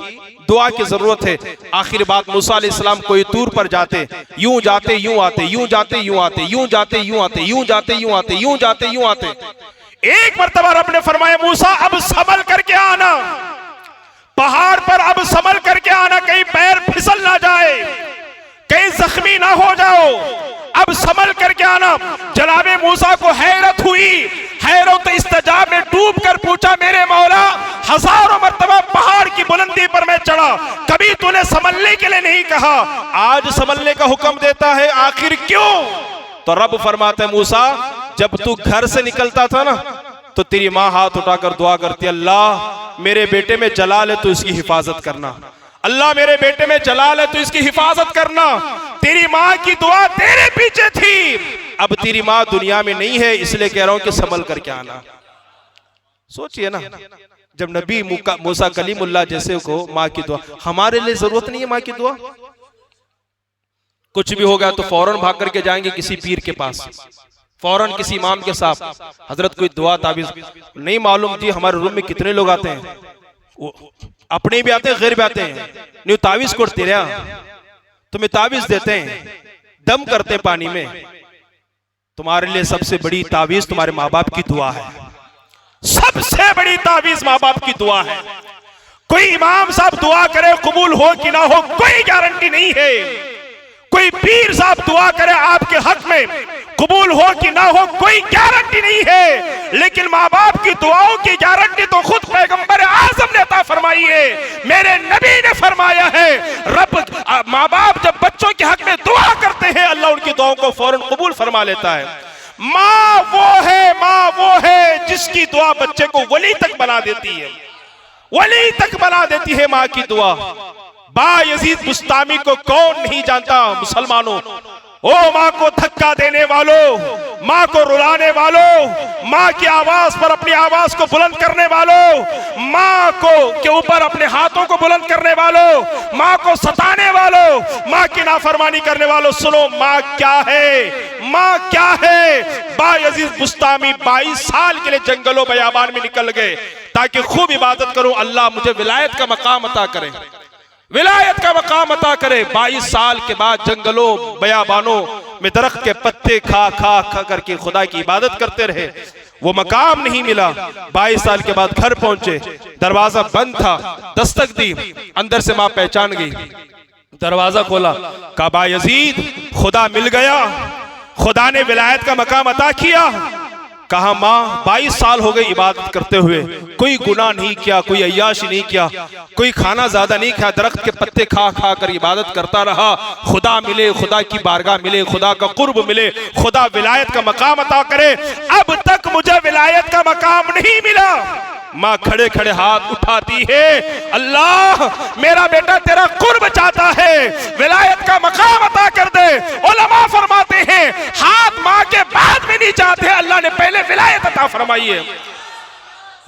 दुआ की जरूरत है। आखिर बात, मूसा अलैहिस्सलाम कोई तूर पर जाते, यूं जाते यूं आते, यूं जाते यूं आते, यूं जाते यूं आते, यूं जाते यूं आते, यूं जाते यूं आते। एक मर्तबा रब ने फरमाया, मूसा अब संभल करके आना, पहाड़ पर अब संभल करके आना, कहीं पैर फिसल ना जाए, कहीं जख्मी ना हो जाओ, अब संभल करके आना। जनाबे मूसा को हैरत हुई, हैरत इस्तजाब में डूब कर पूछा, मेरे मौला हजारों मर्तबा पहाड़ की बुलंदी पर मैं चढ़ा, कभी तूने संभलने के लिए नहीं कहा, आज संभलने का हुक्म देता है, आखिर क्यों? तो रब फरमाते हैं मूसा, जब तू घर से निकलता था ना तो तेरी माँ हाथ उठाकर दुआ करती, अल्लाह मेरे बेटे में जलाल है तो इसकी हिफाजत करना, अल्लाह मेरे बेटे में जलाल है तो इसकी हिफाजत करना। तेरी माँ की दुआ तेरे पीछे थी, अब तेरी माँ दुनिया में नहीं है, इसलिए कह रहा हूं कि संभल करके आना। सोचिए ना, जब नबी मूसा कलीमुल्लाह जैसे को माँ की दुआ, हमारे लिए जरूरत नहीं है माँ की दुआ। कुछ भी हो गया तो फौरन भाग करके जाएंगे किसी पीर के पास, फौरन किसी इमाम के साथ, हजरत कोई दुआ ताबीज नहीं मालूम जी। हमारे रूम में कितने लोग आते हैं, अपने भी आते हैं गैर भी आते हैं, न्यू ताबीज कोड़ते रहा, तुम्हें ताबीज देते हैं, दम करते पानी में। तुम्हारे लिए सबसे बड़ी ताबीज तुम्हारे माँ बाप की दुआ है, सबसे बड़ी ताबीज माँ बाप की दुआ है। कोई इमाम साहब दुआ करे कबूल हो कि ना हो कोई गारंटी नहीं है, कोई पीर साहब दुआ करे आपके हक में कबूल हो कि ना हो कोई गारंटी नहीं है, लेकिन माँ बाप की दुआओं की गारंटी तो खुद पैगंबर आज़म ने अता फरमाई है। मेरे नबी ने फरमाया है, रब माँ बाप जब बच्चों के हक में दुआ करते हैं अल्लाह उनकी दुआओं को फौरन कबूल फरमा लेता है। माँ वो है जिसकी दुआ बच्चे को वली तक बना देती है, वली तक बना देती है माँ की दुआ। बायजीद बुस्तामी को कौन नहीं जानता मुसलमानों। ओ माँ को धक्का देने वालों, माँ को रुलाने वालों, माँ की आवाज पर अपनी आवाज को बुलंद करने वालों, माँ को के ऊपर अपने हाथों को बुलंद करने वालों, माँ को सताने वालों, माँ की नाफरमानी करने वालों, सुनो माँ क्या है, माँ क्या है। बायजीद बुस्तामी 22 साल के लिए जंगलों बयाबान में निकल गए ताकि खूब इबादत करूं, अल्लाह मुझे विलायत का मकाम अता करे, विलायत का मकाम अता करे। 22 साल के बाद जंगलों बयाबानों में दरख्त के पत्ते खा करके खुदा की इबादत करते रहे, वो मकाम नहीं मिला। 22 साल के बाद घर पहुंचे, दरवाजा बंद था, दस्तक दी, अंदर से माँ पहचान गई, दरवाजा खोला, कहा बायजीद खुदा मिल गया, खुदा ने विलायत का मकाम अता किया। कहा माँ 22 साल हो गए इबादत करते हुए, कोई गुनाह नहीं किया, कोई अय्याशी नहीं किया, कोई खाना ज्यादा नहीं खाया, दरख्त के पत्ते खा कर इबादत करता रहा। खुदा मिले, खुदा की बारगाह मिले, खुदा का कुर्ब मिले, खुदा विलायत का मकाम अता करे, अब तक मुझे विलायत का मकाम नहीं मिला। माँ खड़े खड़े हाथ उठाती है, अल्लाह मेरा बेटा तेरा कुर्ब चाहता है, विलायत का मकाम अता कर दे। उलमा फरमाते हैं हाथ माँ के बाद में नहीं चाहते, अल्लाह ने पहले विलायत अता फरमाई है।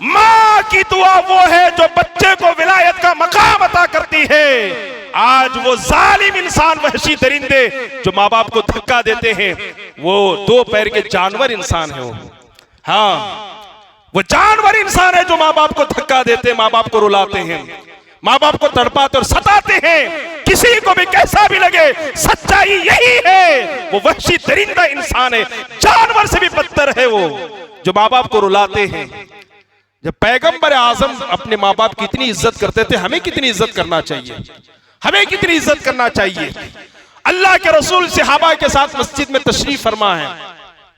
माँ की दुआ वो है जो बच्चे को विलायत का मकाम अता करती है। आज वो जालिम इंसान, वहशी दरिंदे जो माँ बाप को धक्का देते हैं, वो 2 पैर के जानवर इंसान है। वो हाँ, वो जानवर इंसान है जो माँ बाप को धक्का देते हैं, माँ बाप को रुलाते हैं, माँ बाप को तड़पाते और सताते हैं। किसी को भी कैसा भी लगे सच्चाई यही है, वो वहशी दरिंदा इंसान है, जानवर से भी बदतर है वो जो माँ बाप को रुलाते हैं। जब पैगंबर आजम अपने माँ बाप की इतनी इज्जत करते थे, हमें कितनी इज्जत करना चाहिए, हमें कितनी इज्जत करना चाहिए। अल्लाह के रसूल सहाबा के साथ मस्जिद में तशरीफ फरमा है,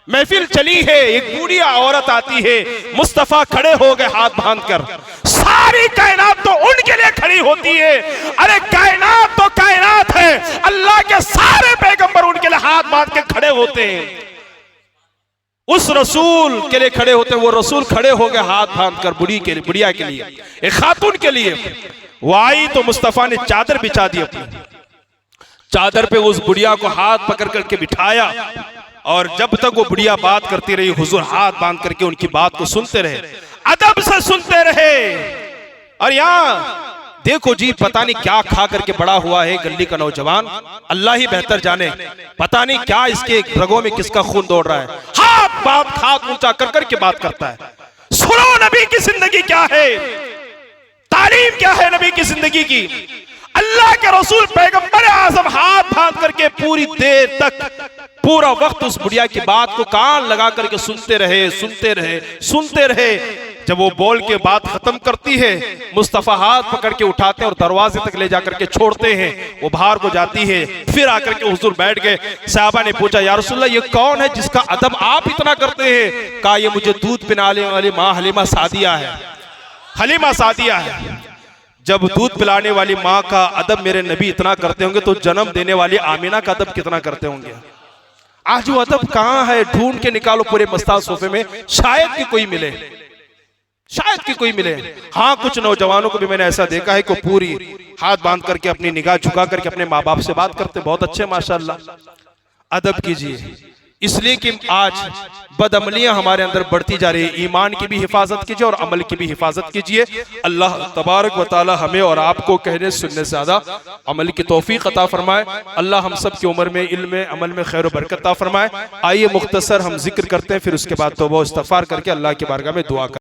महफिल चली है, एक बूढ़िया औरत आती है, मुस्तफा खड़े हो गए हाथ बांधकर, सारी कायनात तो उनके लिए खड़ी होती है। अरे कायनात तो कायनात है, अल्लाह के सारे पैगंबर उनके लिए हाथ बांध के खड़े होते हैं, उस रसूल के लिए खड़े होते हैं। वो रसूल खड़े हो गए हाथ बांधकर बुढ़िया के लिए, एक खातून के लिए। वो आई तो मुस्तफा ने चादर बिछा दी, अपनी चादर पे उस बुढ़िया को हाथ पकड़ करके बिठाया, और जब तक वो बुढ़िया बात करती रही हुजूर हाथ बांध करके उनकी बात को सुनते रहे, अदब से सुनते रहे। और यहाँ देखो जी, पता नहीं क्या खा करके बड़ा हुआ है गली का नौजवान, अल्लाह ही बेहतर जाने, पता नहीं क्या इसके रगों में किसका खून दौड़ रहा है, हाथ ऊंचा कर करके बात करता है। सुनो नबी की जिंदगी क्या है, तालीम क्या है नबी की जिंदगी की। अल्लाह के रसूल पैगंबर आज़म हाथ बांध करके पूरी देर तक, पूरा वक्त उस बुढ़िया की बात को कान लगा करके सुनते रहे। जब वो बोल के बात खत्म करती है, मुस्तफा हाथ पकड़ के उठाते हैं और दरवाजे तक ले जाकर के छोड़ते हैं। वो बाहर को जाती है, फिर आकर के हुजूर बैठ गए। साहबा ने पूछा, या रसूलल्लाह ये कौन है जिसका अदब आप इतना करते हैं? कहा, ये मुझे दूध पिलाने वाली माँ हलीमा सादिया है। हलीमा सादिया है। जब दूध पिलाने वाली माँ का अदब मेरे नबी इतना करते होंगे तो जन्म देने वाली आमीना का अदब कितना करते होंगे। आज वो अदब कहाँ है? ढूंढ के निकालो पूरे मस्ताद सोफे में, शायद कि कोई मिले, शायद कि कोई मिले। हाँ, कुछ नौजवानों को भी मैंने ऐसा देखा है कि पूरी हाथ बांध करके अपनी निगाह झुका करके अपने माँ बाप से बात करते, बहुत अच्छे माशाअल्लाह। अदब कीजिए, इसलिए कि आज बदअमलियां हमारे अंदर बढ़ती जा रही है। ईमान की भी हिफाजत कीजिए और अमल की भी हिफाजत कीजिए। अल्लाह तबारक व तआला हमें और आपको कहने सुनने से ज्यादा अमल की तौफीक अता फरमाए। अल्लाह हम सब की उम्र में, इल्म में, अमल में खैर व बरकत अता फरमाए। आइए मुख्तसर हम जिक्र करते हैं, फिर उसके बाद तौबा व इस्तिग़फ़ार करके अल्लाह की बारगाह में दुआ करें।